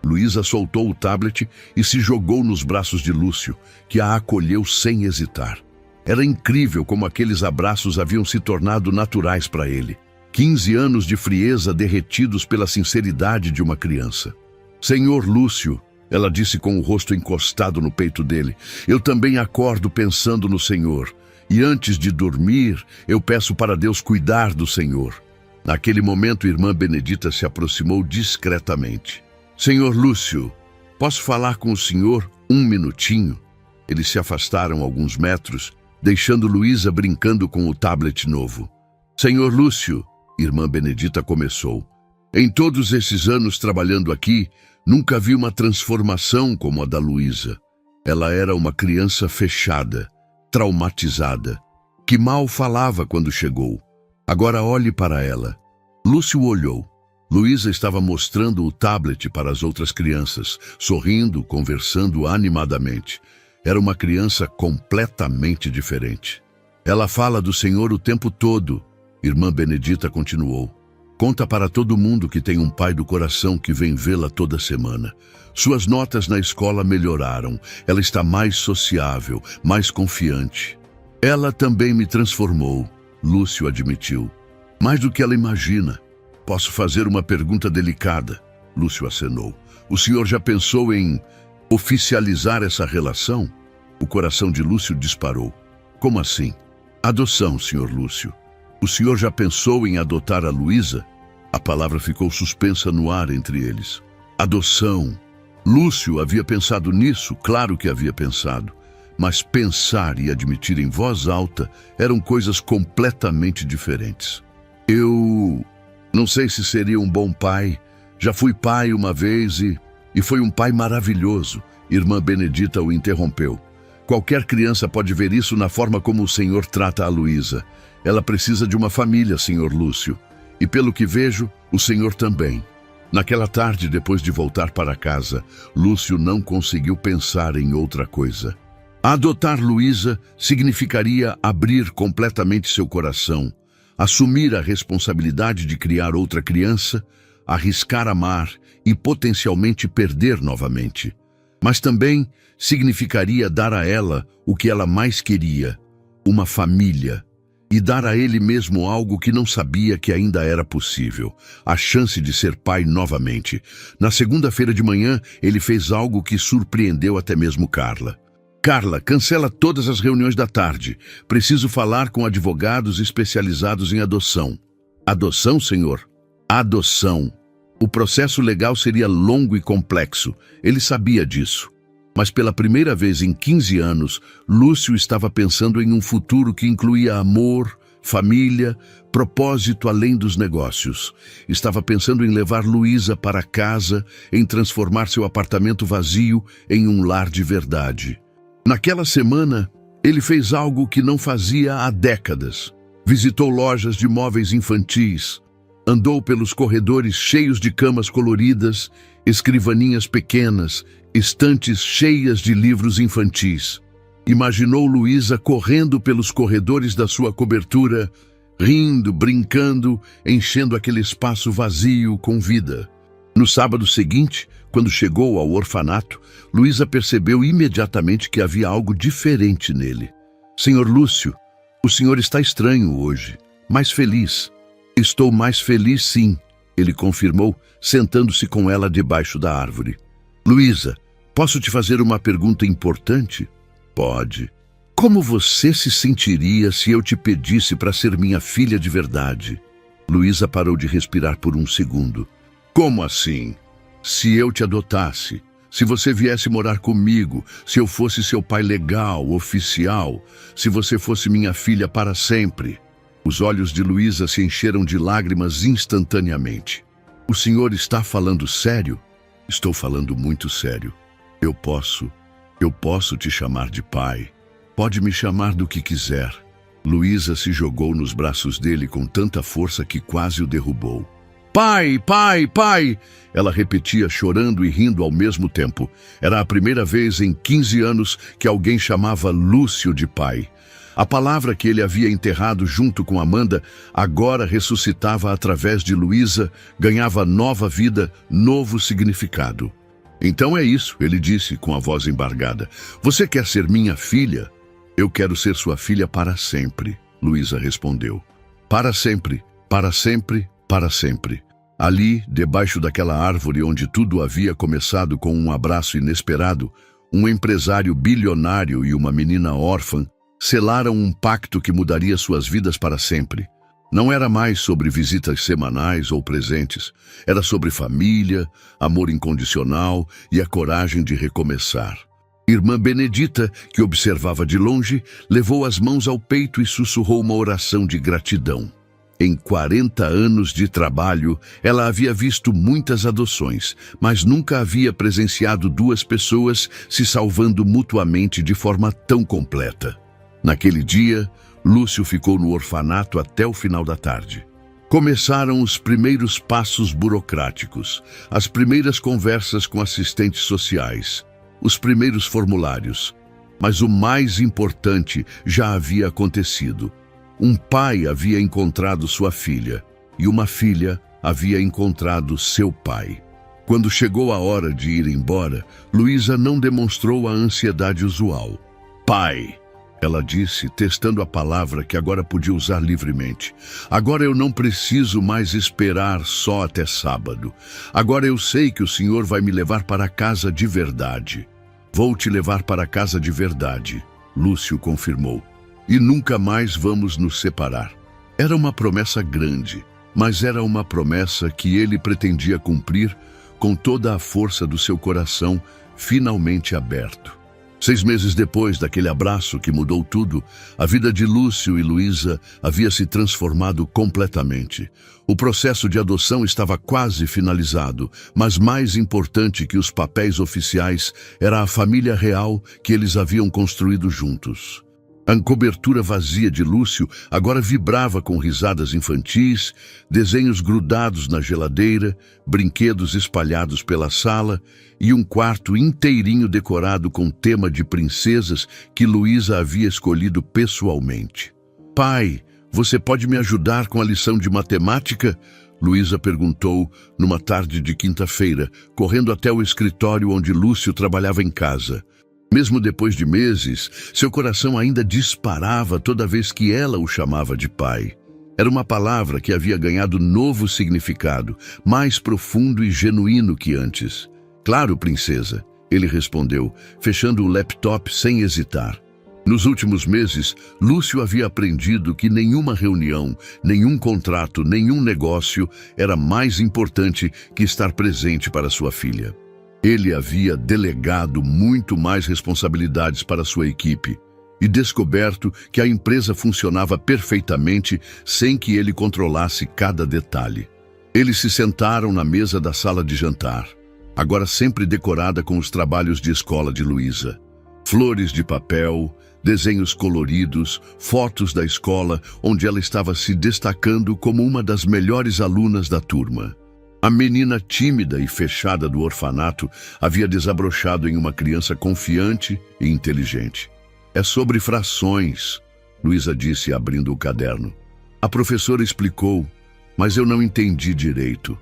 Luísa soltou o tablet e se jogou nos braços de Lúcio, que a acolheu sem hesitar. Era incrível como aqueles abraços haviam se tornado naturais para ele. 15 anos de frieza derretidos pela sinceridade de uma criança. Senhor Lúcio, ela disse com o rosto encostado no peito dele, eu também acordo pensando no Senhor. E antes de dormir, eu peço para Deus cuidar do Senhor. Naquele momento, irmã Benedita se aproximou discretamente. Senhor Lúcio, posso falar com o senhor um minutinho? Eles se afastaram alguns metros, deixando Luísa brincando com o tablet novo. Senhor Lúcio, irmã Benedita começou. Em todos esses anos trabalhando aqui, nunca vi uma transformação como a da Luísa. Ela era uma criança fechada, traumatizada, que mal falava quando chegou. Agora olhe para ela. Lúcio olhou. Luísa estava mostrando o tablet para as outras crianças, sorrindo, conversando animadamente. Era uma criança completamente diferente. Ela fala do Senhor o tempo todo, irmã Benedita continuou. Conta para todo mundo que tem um pai do coração que vem vê-la toda semana. Suas notas na escola melhoraram. Ela está mais sociável, mais confiante. Ela também me transformou, Lúcio admitiu. Mais do que ela imagina. Posso fazer uma pergunta delicada? Lúcio acenou. O senhor já pensou em oficializar essa relação? O coração de Lúcio disparou. Como assim? Adoção, senhor Lúcio. O senhor já pensou em adotar a Luísa? A palavra ficou suspensa no ar entre eles. Adoção. Lúcio havia pensado nisso, claro que havia pensado. Mas pensar e admitir em voz alta eram coisas completamente diferentes. Eu não sei se seria um bom pai. Já fui pai uma vez e foi um pai maravilhoso. Irmã Benedita o interrompeu. Qualquer criança pode ver isso na forma como o senhor trata a Luísa. Ela precisa de uma família, senhor Lúcio. E pelo que vejo, o senhor também. Naquela tarde, depois de voltar para casa, Lúcio não conseguiu pensar em outra coisa. Adotar Luísa significaria abrir completamente seu coração, assumir a responsabilidade de criar outra criança, arriscar amar e potencialmente perder novamente. Mas também significaria dar a ela o que ela mais queria, uma família. e dar a ele mesmo algo que não sabia que ainda era possível, a chance de ser pai novamente. Na segunda-feira de manhã, ele fez algo que surpreendeu até mesmo Carla. Carla, cancela todas as reuniões da tarde. Preciso falar com advogados especializados em adoção. Adoção, senhor? Adoção. O processo legal seria longo e complexo. Ele sabia disso. Mas pela primeira vez em 15 anos, Lúcio estava pensando em um futuro que incluía amor, família, propósito além dos negócios. Estava pensando em levar Luísa para casa, em transformar seu apartamento vazio em um lar de verdade. Naquela semana, ele fez algo que não fazia há décadas. Visitou lojas de móveis infantis, andou pelos corredores cheios de camas coloridas, escrivaninhas pequenas, estantes cheias de livros infantis. Imaginou Luísa correndo pelos corredores da sua cobertura, rindo, brincando, enchendo aquele espaço vazio com vida. No sábado seguinte, quando chegou ao orfanato, Luísa percebeu imediatamente que havia algo diferente nele. Senhor Lúcio, o senhor está estranho hoje, mais feliz. Estou mais feliz, sim, ele confirmou, sentando-se com ela debaixo da árvore. Luísa, posso te fazer uma pergunta importante? Pode. Como você se sentiria se eu te pedisse para ser minha filha de verdade? Luísa parou de respirar por um segundo. Como assim? Se eu te adotasse, se você viesse morar comigo, se eu fosse seu pai legal, oficial, se você fosse minha filha para sempre. Os olhos de Luísa se encheram de lágrimas instantaneamente. O senhor está falando sério? Estou falando muito sério. Eu posso te chamar de pai. Pode me chamar do que quiser. Luísa se jogou nos braços dele com tanta força que quase o derrubou. Pai, pai, pai! Ela repetia, chorando e rindo ao mesmo tempo. Era a primeira vez em 15 anos que alguém chamava Lúcio de pai. A palavra que ele havia enterrado junto com Amanda agora ressuscitava através de Luísa, ganhava nova vida, novo significado. Então é isso, ele disse com a voz embargada. Você quer ser minha filha? Eu quero ser sua filha para sempre, Luísa respondeu. Para sempre, para sempre, para sempre. Ali, debaixo daquela árvore onde tudo havia começado com um abraço inesperado, um empresário bilionário e uma menina órfã selaram um pacto que mudaria suas vidas para sempre. Não era mais sobre visitas semanais ou presentes. Era sobre família, amor incondicional e a coragem de recomeçar. Irmã Benedita, que observava de longe, levou as mãos ao peito e sussurrou uma oração de gratidão. Em 40 anos de trabalho, ela havia visto muitas adoções, mas nunca havia presenciado duas pessoas se salvando mutuamente de forma tão completa. Naquele dia, Lúcio ficou no orfanato até o final da tarde. Começaram os primeiros passos burocráticos, as primeiras conversas com assistentes sociais, os primeiros formulários. Mas o mais importante já havia acontecido. Um pai havia encontrado sua filha, e uma filha havia encontrado seu pai. Quando chegou a hora de ir embora, Luísa não demonstrou a ansiedade usual. Pai! Ela disse, testando a palavra que agora podia usar livremente. Agora eu não preciso mais esperar só até sábado. Agora eu sei que o Senhor vai me levar para casa de verdade. Vou te levar para casa de verdade, Lúcio confirmou. E nunca mais vamos nos separar. Era uma promessa grande, mas era uma promessa que ele pretendia cumprir com toda a força do seu coração finalmente aberto. 6 meses depois daquele abraço que mudou tudo, a vida de Lúcio e Luísa havia se transformado completamente. O processo de adoção estava quase finalizado, mas mais importante que os papéis oficiais era a família real que eles haviam construído juntos. A cobertura vazia de Lúcio agora vibrava com risadas infantis, desenhos grudados na geladeira, brinquedos espalhados pela sala e um quarto inteirinho decorado com tema de princesas que Luísa havia escolhido pessoalmente. Pai, você pode me ajudar com a lição de matemática? Luísa perguntou numa tarde de quinta-feira, correndo até o escritório onde Lúcio trabalhava em casa. Mesmo depois de meses, seu coração ainda disparava toda vez que ela o chamava de pai. Era uma palavra que havia ganhado novo significado, mais profundo e genuíno que antes. Claro, princesa, ele respondeu, fechando o laptop sem hesitar. Nos últimos meses, Lúcio havia aprendido que nenhuma reunião, nenhum contrato, nenhum negócio era mais importante que estar presente para sua filha. Ele havia delegado muito mais responsabilidades para sua equipe e descoberto que a empresa funcionava perfeitamente sem que ele controlasse cada detalhe. Eles se sentaram na mesa da sala de jantar, agora sempre decorada com os trabalhos de escola de Luísa. Flores de papel, desenhos coloridos, fotos da escola onde ela estava se destacando como uma das melhores alunas da turma. A menina tímida e fechada do orfanato havia desabrochado em uma criança confiante e inteligente. É sobre frações, Luísa disse abrindo o caderno. A professora explicou, mas eu não entendi direito.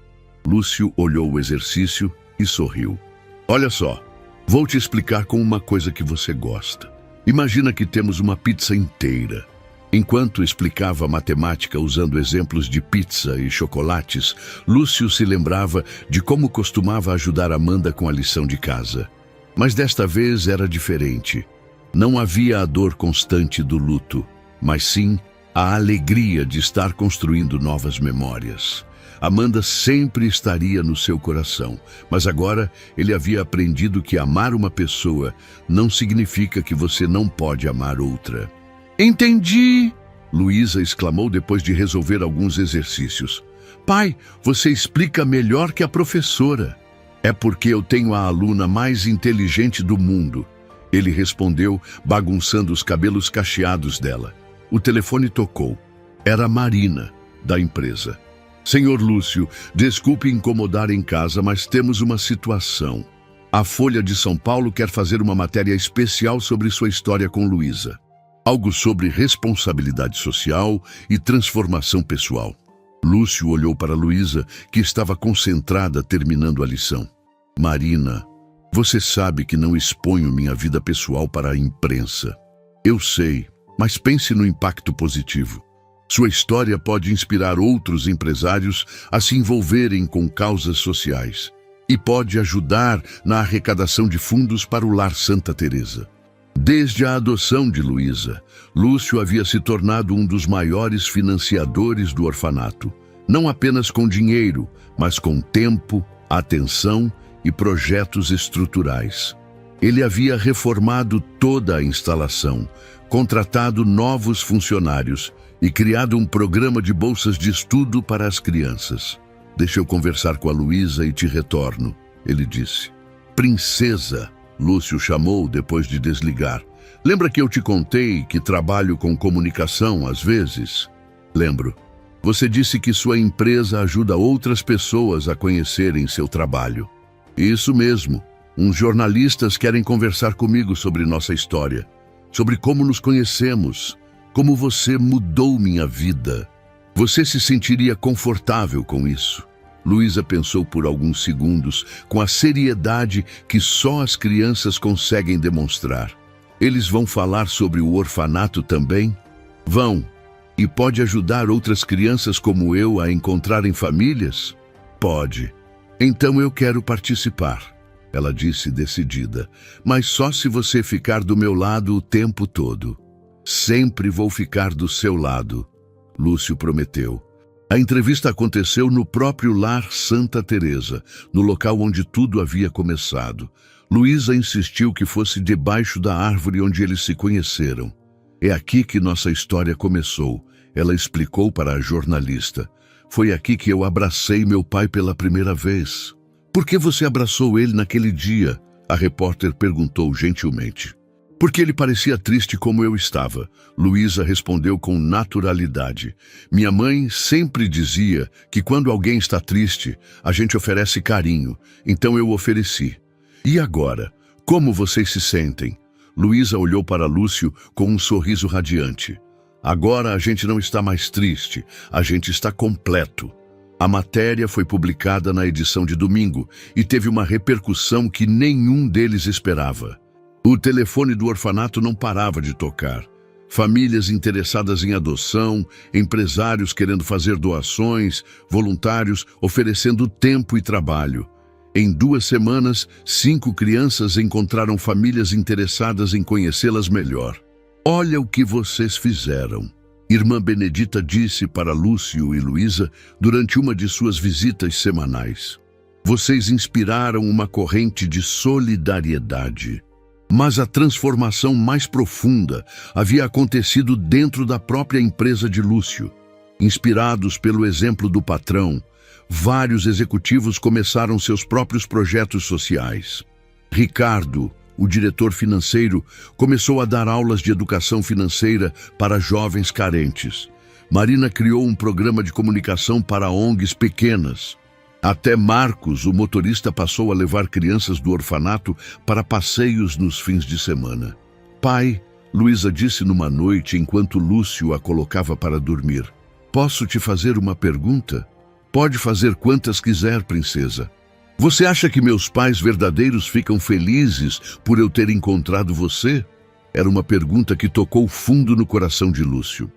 Lúcio olhou o exercício e sorriu. Olha só, vou te explicar com uma coisa que você gosta. Imagina que temos uma pizza inteira. Enquanto explicava matemática usando exemplos de pizza e chocolates, Lúcio se lembrava de como costumava ajudar Amanda com a lição de casa. Mas desta vez era diferente. Não havia a dor constante do luto, mas sim a alegria de estar construindo novas memórias. Amanda sempre estaria no seu coração, mas agora ele havia aprendido que amar uma pessoa não significa que você não pode amar outra. Entendi! Luísa exclamou depois de resolver alguns exercícios. Pai, você explica melhor que a professora. É porque eu tenho a aluna mais inteligente do mundo. Ele respondeu, bagunçando os cabelos cacheados dela. O telefone tocou. Era Marina, da empresa. Senhor Lúcio, desculpe incomodar em casa, mas temos uma situação. A Folha de São Paulo quer fazer uma matéria especial sobre sua história com Luísa. Algo sobre responsabilidade social e transformação pessoal. Lúcio olhou para Luísa, que estava concentrada terminando a lição. Marina, você sabe que não exponho minha vida pessoal para a imprensa. Eu sei, mas pense no impacto positivo. Sua história pode inspirar outros empresários a se envolverem com causas sociais e pode ajudar na arrecadação de fundos para o Lar Santa Teresa. Desde a adoção de Luísa, Lúcio havia se tornado um dos maiores financiadores do orfanato, não apenas com dinheiro, mas com tempo, atenção e projetos estruturais. Ele havia reformado toda a instalação, contratado novos funcionários e criado um programa de bolsas de estudo para as crianças. Deixa eu conversar com a Luísa e te retorno, ele disse. Princesa, Lúcio chamou depois de desligar. Lembra que eu te contei que trabalho com comunicação às vezes? Lembro. Você disse que sua empresa ajuda outras pessoas a conhecerem seu trabalho. Isso mesmo. Uns jornalistas querem conversar comigo sobre nossa história, sobre como nos conhecemos, como você mudou minha vida. Você se sentiria confortável com isso? Luísa pensou por alguns segundos, com a seriedade que só as crianças conseguem demonstrar. Eles vão falar sobre o orfanato também? Vão. E pode ajudar outras crianças como eu a encontrarem famílias? Pode. Então eu quero participar, ela disse decidida, mas só se você ficar do meu lado o tempo todo. Sempre vou ficar do seu lado, Lúcio prometeu. A entrevista aconteceu no próprio Lar Santa Teresa, no local onde tudo havia começado. Luísa insistiu que fosse debaixo da árvore onde eles se conheceram. É aqui que nossa história começou, ela explicou para a jornalista. Foi aqui que eu abracei meu pai pela primeira vez. Por que você abraçou ele naquele dia? A repórter perguntou gentilmente. Porque ele parecia triste como eu estava. Luísa respondeu com naturalidade. Minha mãe sempre dizia que quando alguém está triste, a gente oferece carinho. Então eu ofereci. E agora? Como vocês se sentem? Luísa olhou para Lúcio com um sorriso radiante. Agora a gente não está mais triste, a gente está completo. A matéria foi publicada na edição de domingo e teve uma repercussão que nenhum deles esperava. O telefone do orfanato não parava de tocar. Famílias interessadas em adoção, empresários querendo fazer doações, voluntários oferecendo tempo e trabalho. Em 2 semanas, 5 crianças encontraram famílias interessadas em conhecê-las melhor. Olha o que vocês fizeram. Irmã Benedita disse para Lúcio e Luísa durante uma de suas visitas semanais. Vocês inspiraram uma corrente de solidariedade. Mas a transformação mais profunda havia acontecido dentro da própria empresa de Lúcio. Inspirados pelo exemplo do patrão, vários executivos começaram seus próprios projetos sociais. Ricardo, o diretor financeiro, começou a dar aulas de educação financeira para jovens carentes. Marina criou um programa de comunicação para ONGs pequenas. Até Marcos, o motorista, passou a levar crianças do orfanato para passeios nos fins de semana. Pai, Luísa disse numa noite enquanto Lúcio a colocava para dormir. Posso te fazer uma pergunta? Pode fazer quantas quiser, princesa. Você acha que meus pais verdadeiros ficam felizes por eu ter encontrado você? Era uma pergunta que tocou fundo no coração de Lúcio.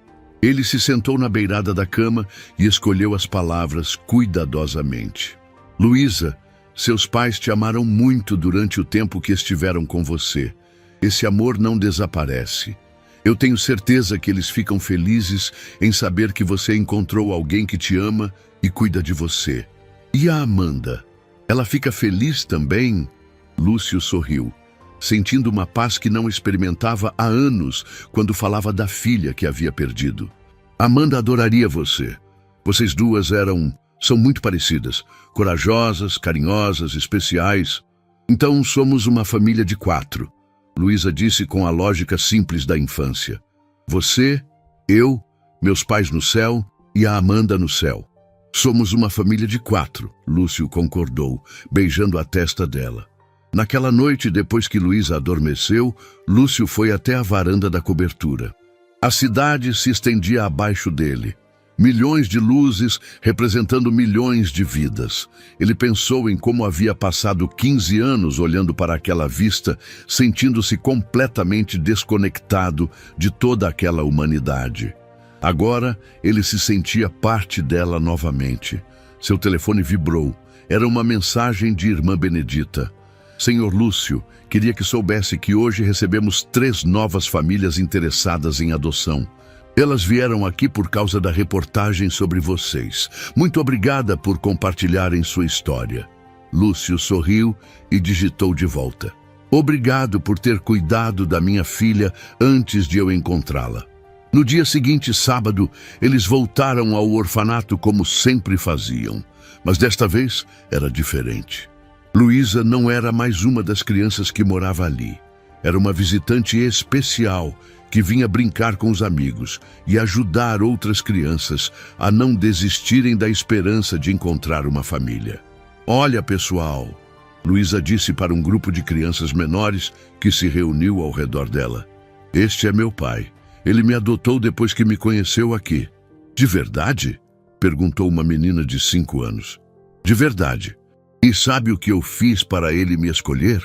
Ele se sentou na beirada da cama e escolheu as palavras cuidadosamente. Luísa, seus pais te amaram muito durante o tempo que estiveram com você. Esse amor não desaparece. Eu tenho certeza que eles ficam felizes em saber que você encontrou alguém que te ama e cuida de você. E a Amanda? Ela fica feliz também? Lúcio sorriu, sentindo uma paz que não experimentava há anos quando falava da filha que havia perdido. Amanda adoraria você. Vocês duas são muito parecidas, corajosas, carinhosas, especiais. Então somos uma família de 4. Luísa disse com a lógica simples da infância. Você, eu, meus pais no céu e a Amanda no céu. Somos uma família de 4, Lúcio concordou, beijando a testa dela. Naquela noite, depois que Luísa adormeceu, Lúcio foi até a varanda da cobertura. A cidade se estendia abaixo dele. Milhões de luzes representando milhões de vidas. Ele pensou em como havia passado 15 anos olhando para aquela vista, sentindo-se completamente desconectado de toda aquela humanidade. Agora, ele se sentia parte dela novamente. Seu telefone vibrou. Era uma mensagem de Irmã Benedita. Senhor Lúcio, queria que soubesse que hoje recebemos 3 novas famílias interessadas em adoção. Elas vieram aqui por causa da reportagem sobre vocês. Muito obrigada por compartilharem sua história. Lúcio sorriu e digitou de volta. Obrigado por ter cuidado da minha filha antes de eu encontrá-la. No dia seguinte, sábado, eles voltaram ao orfanato como sempre faziam. Mas desta vez era diferente. Luísa não era mais uma das crianças que morava ali. Era uma visitante especial que vinha brincar com os amigos e ajudar outras crianças a não desistirem da esperança de encontrar uma família. Olha, pessoal, Luísa disse para um grupo de crianças menores que se reuniu ao redor dela. Este é meu pai. Ele me adotou depois que me conheceu aqui. De verdade? Perguntou uma menina de 5 anos. De verdade. E sabe o que eu fiz para ele me escolher?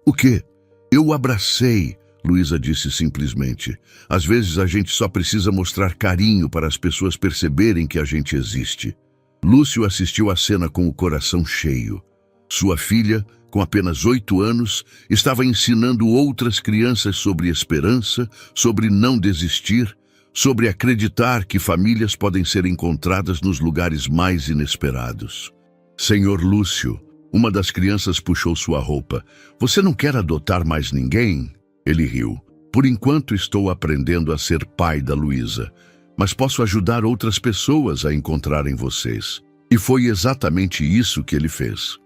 O quê? Eu o abracei, Luísa disse simplesmente. Às vezes a gente só precisa mostrar carinho para as pessoas perceberem que a gente existe. Lúcio assistiu à cena com o coração cheio. Sua filha, com apenas 8 anos, estava ensinando outras crianças sobre esperança, sobre não desistir, sobre acreditar que famílias podem ser encontradas nos lugares mais inesperados. Senhor Lúcio, uma das crianças puxou sua roupa. Você não quer adotar mais ninguém? Ele riu. Por enquanto estou aprendendo a ser pai da Luísa, mas posso ajudar outras pessoas a encontrarem vocês. E foi exatamente isso que ele fez.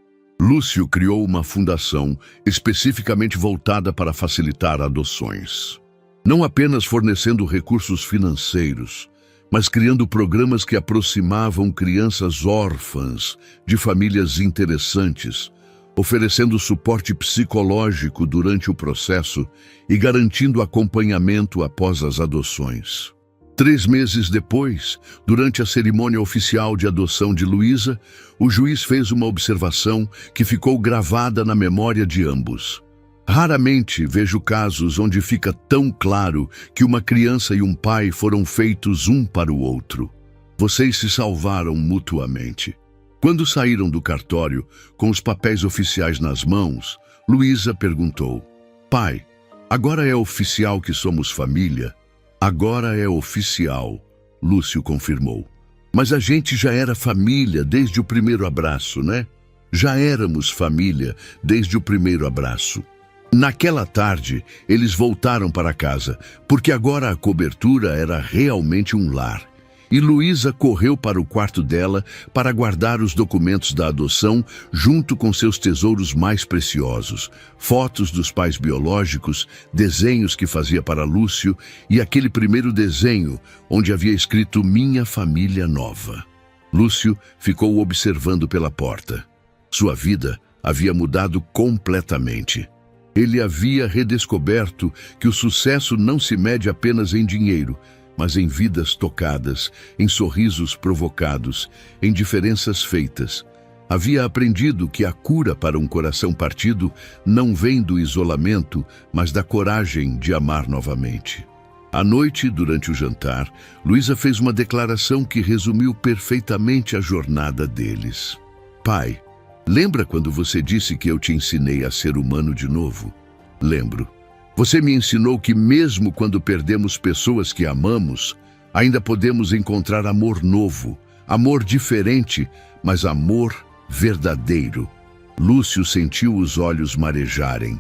Lúcio criou uma fundação especificamente voltada para facilitar adoções. Não apenas fornecendo recursos financeiros, mas criando programas que aproximavam crianças órfãs de famílias interessantes, oferecendo suporte psicológico durante o processo e garantindo acompanhamento após as adoções. 3 meses depois, durante a cerimônia oficial de adoção de Luísa, o juiz fez uma observação que ficou gravada na memória de ambos. Raramente vejo casos onde fica tão claro que uma criança e um pai foram feitos um para o outro. Vocês se salvaram mutuamente. Quando saíram do cartório, com os papéis oficiais nas mãos, Luísa perguntou: Pai, agora é oficial que somos família? Agora é oficial, Lúcio confirmou. Mas a gente já era família desde o primeiro abraço, né? Já éramos família desde o primeiro abraço. Naquela tarde, eles voltaram para casa, porque agora a cobertura era realmente um lar. E Luísa correu para o quarto dela para guardar os documentos da adoção junto com seus tesouros mais preciosos, fotos dos pais biológicos, desenhos que fazia para Lúcio e aquele primeiro desenho onde havia escrito Minha Família Nova. Lúcio ficou observando pela porta. Sua vida havia mudado completamente. Ele havia redescoberto que o sucesso não se mede apenas em dinheiro, mas em vidas tocadas, em sorrisos provocados, em diferenças feitas. Havia aprendido que a cura para um coração partido não vem do isolamento, mas da coragem de amar novamente. À noite, durante o jantar, Luísa fez uma declaração que resumiu perfeitamente a jornada deles. Pai, lembra quando você disse que eu te ensinei a ser humano de novo? Lembro. Você me ensinou que mesmo quando perdemos pessoas que amamos, ainda podemos encontrar amor novo, amor diferente, mas amor verdadeiro. Lúcio sentiu os olhos marejarem.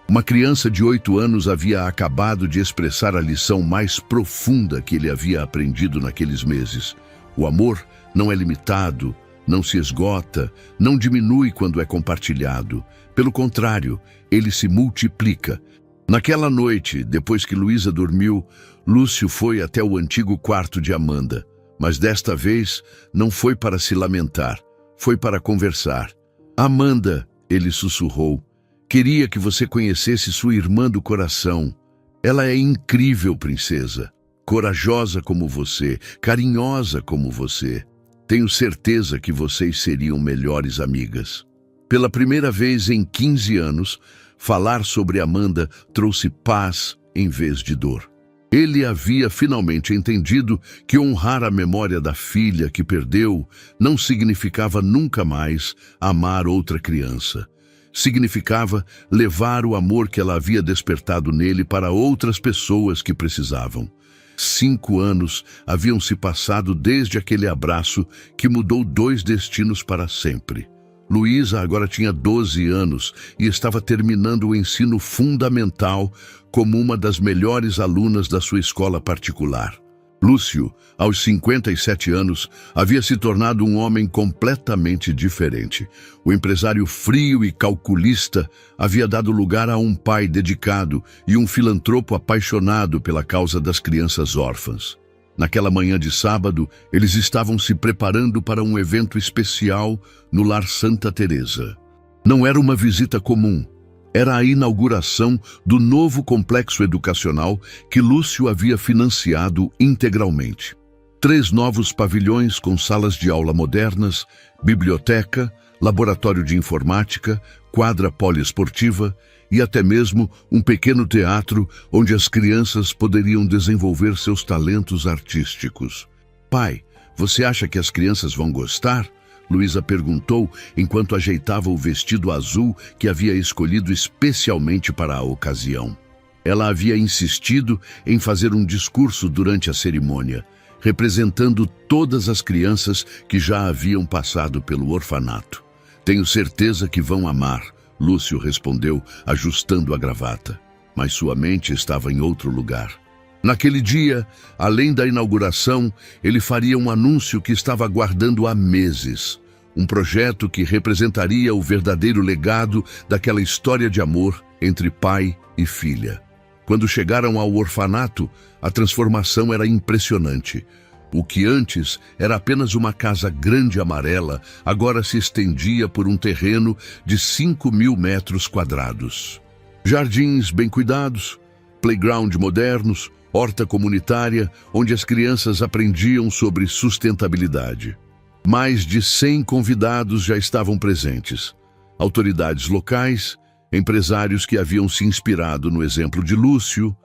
Uma criança de 8 anos havia acabado de expressar a lição mais profunda que ele havia aprendido naqueles meses. O amor não é limitado, não se esgota, não diminui quando é compartilhado. Pelo contrário, ele se multiplica. Naquela noite, depois que Luísa dormiu, Lúcio foi até o antigo quarto de Amanda. Mas desta vez, não foi para se lamentar, foi para conversar. Amanda, ele sussurrou, queria que você conhecesse sua irmã do coração. Ela é incrível, princesa. Corajosa como você, carinhosa como você. Tenho certeza que vocês seriam melhores amigas. Pela primeira vez em 15 anos, falar sobre Amanda trouxe paz em vez de dor. Ele havia finalmente entendido que honrar a memória da filha que perdeu não significava nunca mais amar outra criança. Significava levar o amor que ela havia despertado nele para outras pessoas que precisavam. 5 anos haviam se passado desde aquele abraço que mudou 2 destinos para sempre. Luísa agora tinha 12 anos e estava terminando o ensino fundamental como uma das melhores alunas da sua escola particular. Lúcio, aos 57 anos, havia se tornado um homem completamente diferente. O empresário frio e calculista havia dado lugar a um pai dedicado e um filantropo apaixonado pela causa das crianças órfãs. Naquela manhã de sábado, eles estavam se preparando para um evento especial no Lar Santa Teresa. Não era uma visita comum. Era a inauguração do novo complexo educacional que Lúcio havia financiado integralmente. 3 novos pavilhões com salas de aula modernas, biblioteca, laboratório de informática, quadra poliesportiva e até mesmo um pequeno teatro onde as crianças poderiam desenvolver seus talentos artísticos. Pai, você acha que as crianças vão gostar? Luísa perguntou enquanto ajeitava o vestido azul que havia escolhido especialmente para a ocasião. Ela havia insistido em fazer um discurso durante a cerimônia, representando todas as crianças que já haviam passado pelo orfanato. Tenho certeza que vão amar, Lúcio respondeu, ajustando a gravata. Mas sua mente estava em outro lugar. Naquele dia, além da inauguração, ele faria um anúncio que estava aguardando há meses. Um projeto que representaria o verdadeiro legado daquela história de amor entre pai e filha. Quando chegaram ao orfanato, a transformação era impressionante. O que antes era apenas uma casa grande amarela, agora se estendia por um terreno de 5.000 metros quadrados. Jardins bem cuidados, playground modernos, horta comunitária, onde as crianças aprendiam sobre sustentabilidade. Mais de 100 convidados já estavam presentes. Autoridades locais, Empresários que haviam se inspirado no exemplo de Lúcio,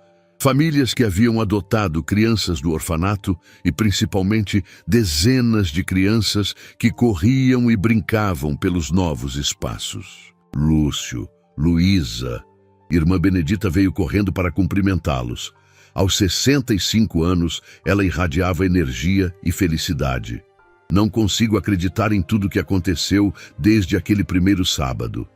famílias que haviam adotado crianças do orfanato e, principalmente, dezenas de crianças que corriam e brincavam pelos novos espaços. Lúcio, Luísa, irmã Benedita veio correndo para cumprimentá-los. Aos 65 anos, ela irradiava energia e felicidade. Não consigo acreditar em tudo que aconteceu desde aquele primeiro sábado.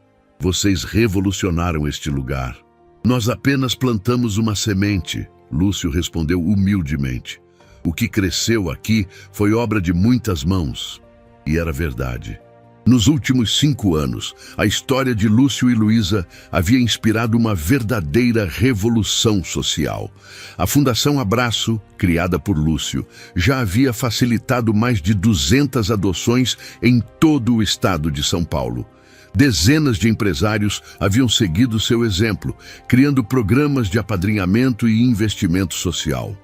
Vocês revolucionaram este lugar. Nós apenas plantamos uma semente, Lúcio respondeu humildemente. O que cresceu aqui foi obra de muitas mãos. E era verdade. Nos últimos 5 anos, a história de Lúcio e Luísa havia inspirado uma verdadeira revolução social. A Fundação Abraço, criada por Lúcio, já havia facilitado mais de 200 adoções em todo o estado de São Paulo. Dezenas de empresários haviam seguido seu exemplo, criando programas de apadrinhamento e investimento social.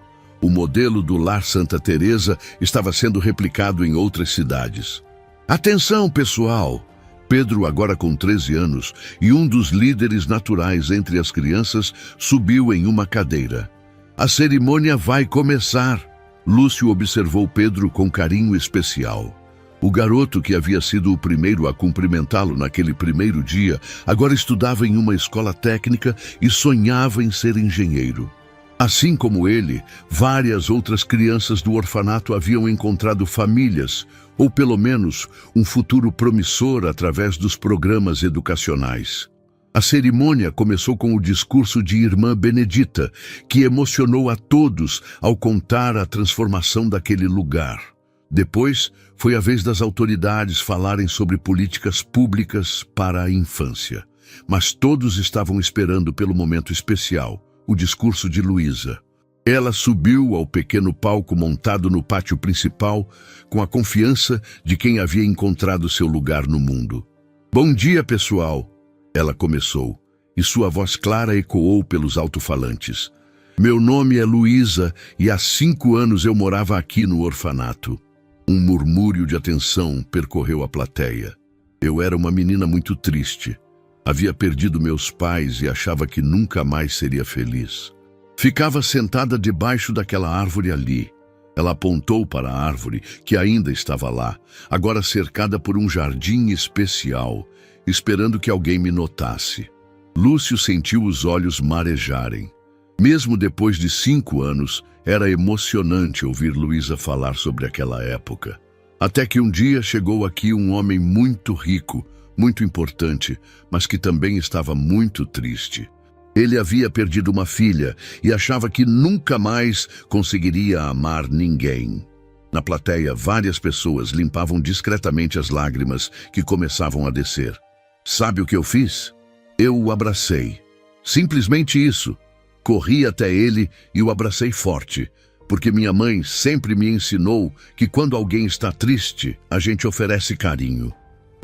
O modelo do Lar Santa Teresa estava sendo replicado em outras cidades. Atenção, pessoal! Pedro, agora com 13 anos, e um dos líderes naturais entre as crianças, subiu em uma cadeira. A cerimônia vai começar. Lúcio observou Pedro com carinho especial. O garoto, que havia sido o primeiro a cumprimentá-lo naquele primeiro dia, agora estudava em uma escola técnica e sonhava em ser engenheiro. Assim como ele, várias outras crianças do orfanato haviam encontrado famílias, ou pelo menos um futuro promissor através dos programas educacionais. A cerimônia começou com o discurso de irmã Benedita, que emocionou a todos ao contar a transformação daquele lugar. Depois, foi a vez das autoridades falarem sobre políticas públicas para a infância. Mas todos estavam esperando pelo momento especial, o discurso de Luísa. Ela subiu ao pequeno palco montado no pátio principal, com a confiança de quem havia encontrado seu lugar no mundo. Bom dia, pessoal! Ela começou, e sua voz clara ecoou pelos alto-falantes. Meu nome é Luísa, e há 5 anos eu morava aqui no orfanato. Um murmúrio de atenção percorreu a plateia. Eu era uma menina muito triste. Havia perdido meus pais e achava que nunca mais seria feliz. Ficava sentada debaixo daquela árvore ali. Ela apontou para a árvore, que ainda estava lá, agora cercada por um jardim especial, esperando que alguém me notasse. Lúcio sentiu os olhos marejarem. Mesmo depois de 5 anos, era emocionante ouvir Luísa falar sobre aquela época. Até que um dia chegou aqui um homem muito rico, muito importante, mas que também estava muito triste. Ele havia perdido uma filha e achava que nunca mais conseguiria amar ninguém. Na plateia, várias pessoas limpavam discretamente as lágrimas que começavam a descer. Sabe o que eu fiz? Eu o abracei. Simplesmente isso. Corri até ele e o abracei forte, porque minha mãe sempre me ensinou que quando alguém está triste, a gente oferece carinho.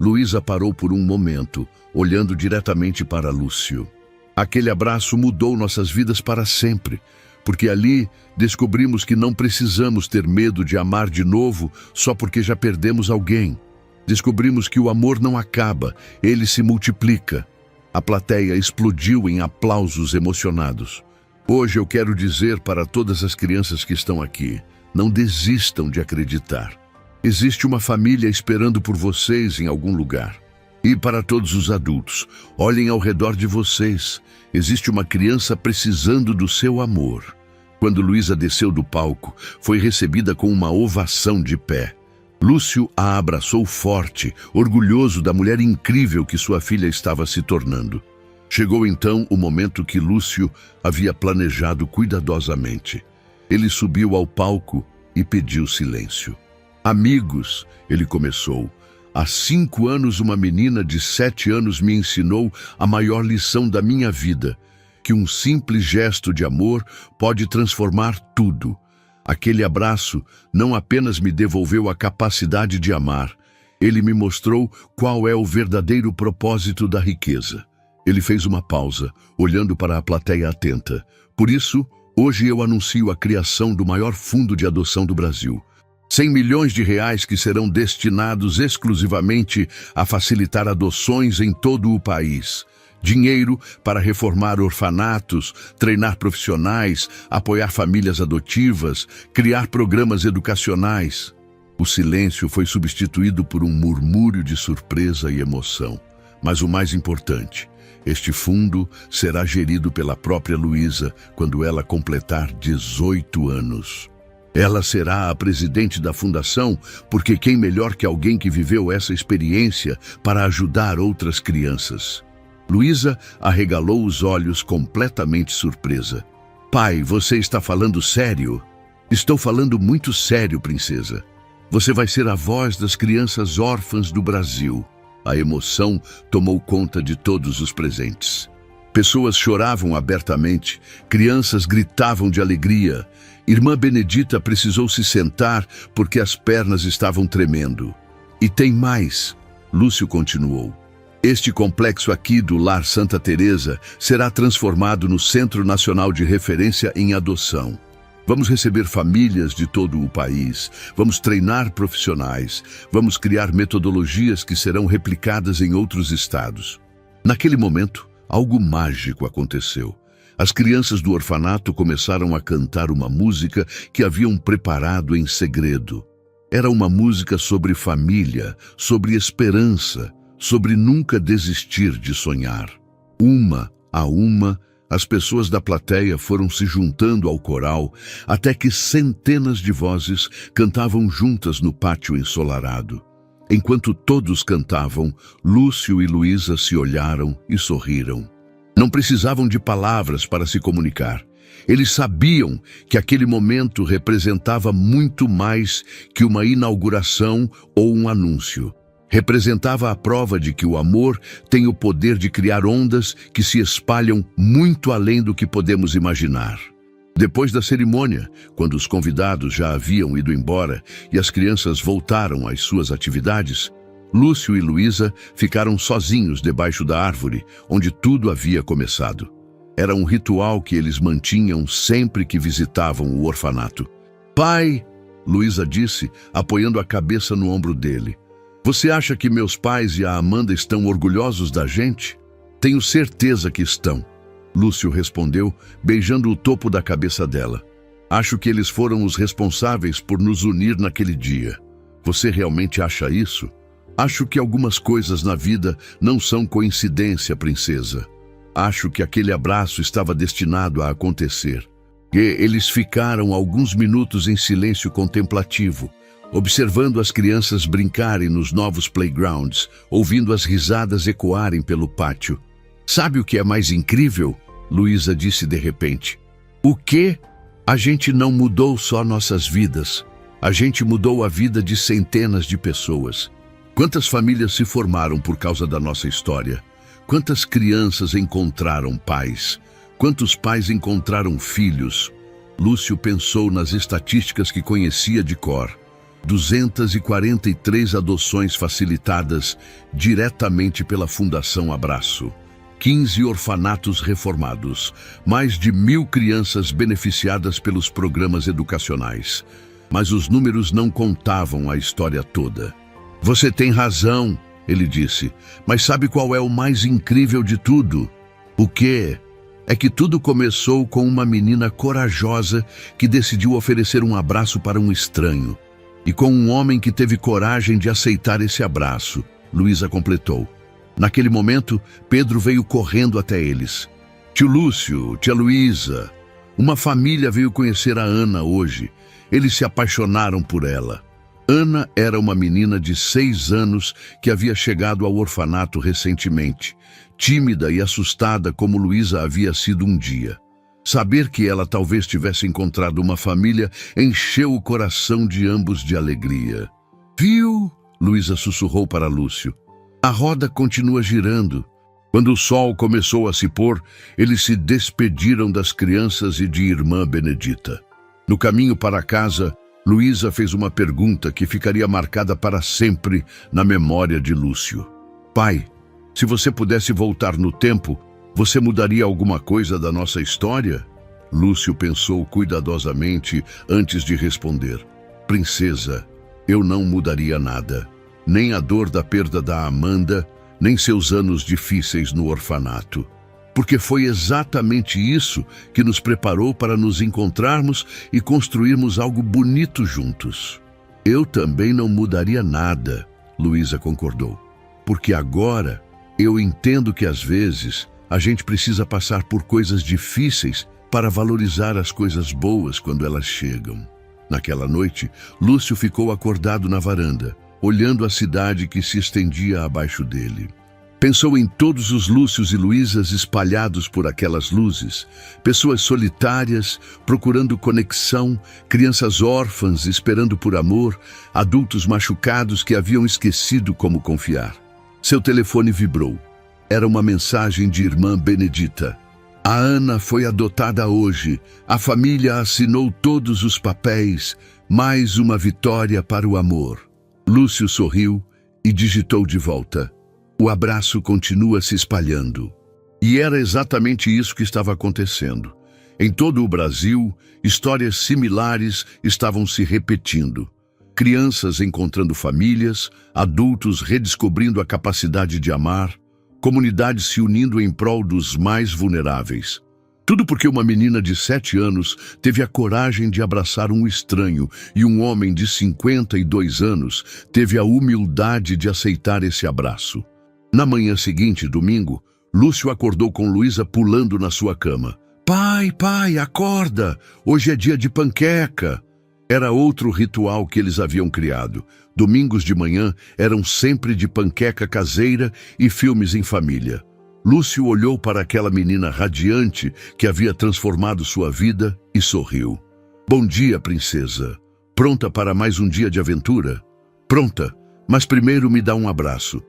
Luísa parou por um momento, olhando diretamente para Lúcio. Aquele abraço mudou nossas vidas para sempre, porque ali descobrimos que não precisamos ter medo de amar de novo só porque já perdemos alguém. Descobrimos que o amor não acaba, ele se multiplica. A plateia explodiu em aplausos emocionados. Hoje eu quero dizer para todas as crianças que estão aqui, não desistam de acreditar. Existe uma família esperando por vocês em algum lugar. E para todos os adultos, olhem ao redor de vocês. Existe uma criança precisando do seu amor. Quando Luísa desceu do palco, foi recebida com uma ovação de pé. Lúcio a abraçou forte, orgulhoso da mulher incrível que sua filha estava se tornando. Chegou então o momento que Lúcio havia planejado cuidadosamente. Ele subiu ao palco e pediu silêncio. Amigos, ele começou. Há 5 anos uma menina de 7 anos me ensinou a maior lição da minha vida, que um simples gesto de amor pode transformar tudo. Aquele abraço não apenas me devolveu a capacidade de amar, ele me mostrou qual é o verdadeiro propósito da riqueza. Ele fez uma pausa, olhando para a plateia atenta. Por isso, hoje eu anuncio a criação do maior fundo de adoção do Brasil. 100 milhões de reais que serão destinados exclusivamente a facilitar adoções em todo o país. Dinheiro para reformar orfanatos, treinar profissionais, apoiar famílias adotivas, criar programas educacionais. O silêncio foi substituído por um murmúrio de surpresa e emoção. Mas o mais importante, este fundo será gerido pela própria Luísa quando ela completar 18 anos. Ela será a presidente da fundação, porque quem melhor que alguém que viveu essa experiência para ajudar outras crianças? Luísa arregalou os olhos completamente surpresa. Pai, você está falando sério? Estou falando muito sério, princesa. Você vai ser a voz das crianças órfãs do Brasil. A emoção tomou conta de todos os presentes. Pessoas choravam abertamente, crianças gritavam de alegria. Irmã Benedita precisou se sentar porque as pernas estavam tremendo. E tem mais, Lúcio continuou. Este complexo aqui do Lar Santa Teresa será transformado no Centro Nacional de Referência em Adoção. Vamos receber famílias de todo o país, vamos treinar profissionais, vamos criar metodologias que serão replicadas em outros estados. Naquele momento, algo mágico aconteceu. As crianças do orfanato começaram a cantar uma música que haviam preparado em segredo. Era uma música sobre família, sobre esperança, sobre nunca desistir de sonhar. Uma a uma, as pessoas da plateia foram se juntando ao coral, até que centenas de vozes cantavam juntas no pátio ensolarado. Enquanto todos cantavam, Lúcio e Luísa se olharam e sorriram. Não precisavam de palavras para se comunicar. Eles sabiam que aquele momento representava muito mais que uma inauguração ou um anúncio. Representava a prova de que o amor tem o poder de criar ondas que se espalham muito além do que podemos imaginar. Depois da cerimônia, quando os convidados já haviam ido embora e as crianças voltaram às suas atividades, Lúcio e Luísa ficaram sozinhos debaixo da árvore, onde tudo havia começado. Era um ritual que eles mantinham sempre que visitavam o orfanato. Pai, Luísa disse, apoiando a cabeça no ombro dele. Você acha que meus pais e a Amanda estão orgulhosos da gente? Tenho certeza que estão. Lúcio respondeu, beijando o topo da cabeça dela. Acho que eles foram os responsáveis por nos unir naquele dia. Você realmente acha isso? Acho que algumas coisas na vida não são coincidência, princesa. Acho que aquele abraço estava destinado a acontecer. E eles ficaram alguns minutos em silêncio contemplativo, observando as crianças brincarem nos novos playgrounds, ouvindo as risadas ecoarem pelo pátio. Sabe o que é mais incrível? Luísa disse de repente. O quê? A gente não mudou só nossas vidas. A gente mudou a vida de centenas de pessoas. Quantas famílias se formaram por causa da nossa história? Quantas crianças encontraram pais? Quantos pais encontraram filhos? Lúcio pensou nas estatísticas que conhecia de cor. 243 adoções facilitadas diretamente pela Fundação Abraço. 15 orfanatos reformados. Mais de 1.000 crianças beneficiadas pelos programas educacionais. Mas os números não contavam a história toda. Você tem razão, ele disse, mas sabe qual é o mais incrível de tudo? O quê? É que tudo começou com uma menina corajosa que decidiu oferecer um abraço para um estranho. E com um homem que teve coragem de aceitar esse abraço, Luísa completou. Naquele momento, Pedro veio correndo até eles. Tio Lúcio, tia Luísa, uma família veio conhecer a Ana hoje. Eles se apaixonaram por ela. Ana era uma menina de 6 anos que havia chegado ao orfanato recentemente, tímida e assustada como Luísa havia sido um dia. Saber que ela talvez tivesse encontrado uma família encheu o coração de ambos de alegria. Viu? Luísa sussurrou para Lúcio. A roda continua girando. Quando o sol começou a se pôr, eles se despediram das crianças e de irmã Benedita. No caminho para casa, Luísa fez uma pergunta que ficaria marcada para sempre na memória de Lúcio. Pai, se você pudesse voltar no tempo, você mudaria alguma coisa da nossa história? Lúcio pensou cuidadosamente antes de responder. Princesa, eu não mudaria nada. Nem a dor da perda da Amanda, nem seus anos difíceis no orfanato. Porque foi exatamente isso que nos preparou para nos encontrarmos e construirmos algo bonito juntos. Eu também não mudaria nada, Luísa concordou. Porque agora eu entendo que às vezes a gente precisa passar por coisas difíceis para valorizar as coisas boas quando elas chegam. Naquela noite, Lúcio ficou acordado na varanda, olhando a cidade que se estendia abaixo dele. Pensou em todos os Lúcios e Luísas espalhados por aquelas luzes, pessoas solitárias, procurando conexão, crianças órfãs esperando por amor, adultos machucados que haviam esquecido como confiar. Seu telefone vibrou. Era uma mensagem de irmã Benedita. A Ana foi adotada hoje. A família assinou todos os papéis. Mais uma vitória para o amor. Lúcio sorriu e digitou de volta. O abraço continua se espalhando. E era exatamente isso que estava acontecendo. Em todo o Brasil, histórias similares estavam se repetindo. Crianças encontrando famílias, adultos redescobrindo a capacidade de amar, comunidades se unindo em prol dos mais vulneráveis. Tudo porque uma menina de 7 anos teve a coragem de abraçar um estranho e um homem de 52 anos teve a humildade de aceitar esse abraço. Na manhã seguinte, domingo, Lúcio acordou com Luísa pulando na sua cama. Pai, acorda! Hoje é dia de panqueca! Era outro ritual que eles haviam criado. Domingos de manhã eram sempre de panqueca caseira e filmes em família. Lúcio olhou para aquela menina radiante que havia transformado sua vida e sorriu. Bom dia, princesa. Pronta para mais um dia de aventura? Pronta, mas primeiro me dá um abraço.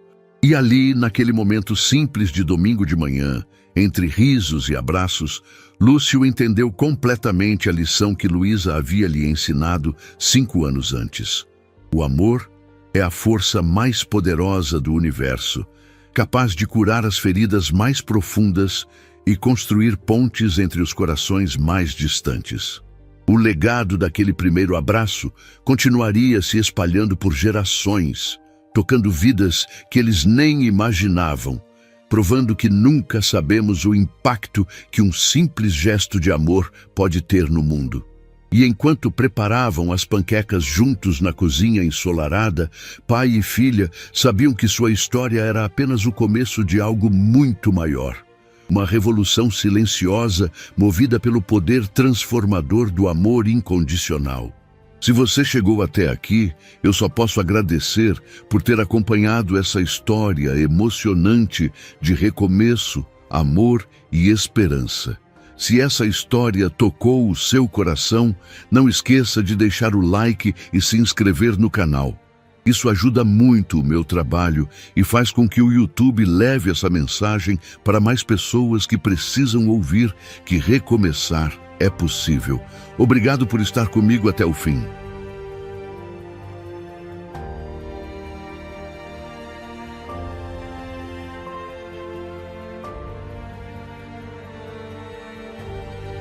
E ali, naquele momento simples de domingo de manhã, entre risos e abraços, Lúcio entendeu completamente a lição que Luísa havia lhe ensinado 5 anos antes. O amor é a força mais poderosa do universo, capaz de curar as feridas mais profundas e construir pontes entre os corações mais distantes. O legado daquele primeiro abraço continuaria se espalhando por gerações, tocando vidas que eles nem imaginavam, provando que nunca sabemos o impacto que um simples gesto de amor pode ter no mundo. E enquanto preparavam as panquecas juntos na cozinha ensolarada, pai e filha sabiam que sua história era apenas o começo de algo muito maior. Uma revolução silenciosa movida pelo poder transformador do amor incondicional. Se você chegou até aqui, eu só posso agradecer por ter acompanhado essa história emocionante de recomeço, amor e esperança. Se essa história tocou o seu coração, não esqueça de deixar o like e se inscrever no canal. Isso ajuda muito o meu trabalho e faz com que o YouTube leve essa mensagem para mais pessoas que precisam ouvir que recomeçar é possível. Obrigado por estar comigo até o fim.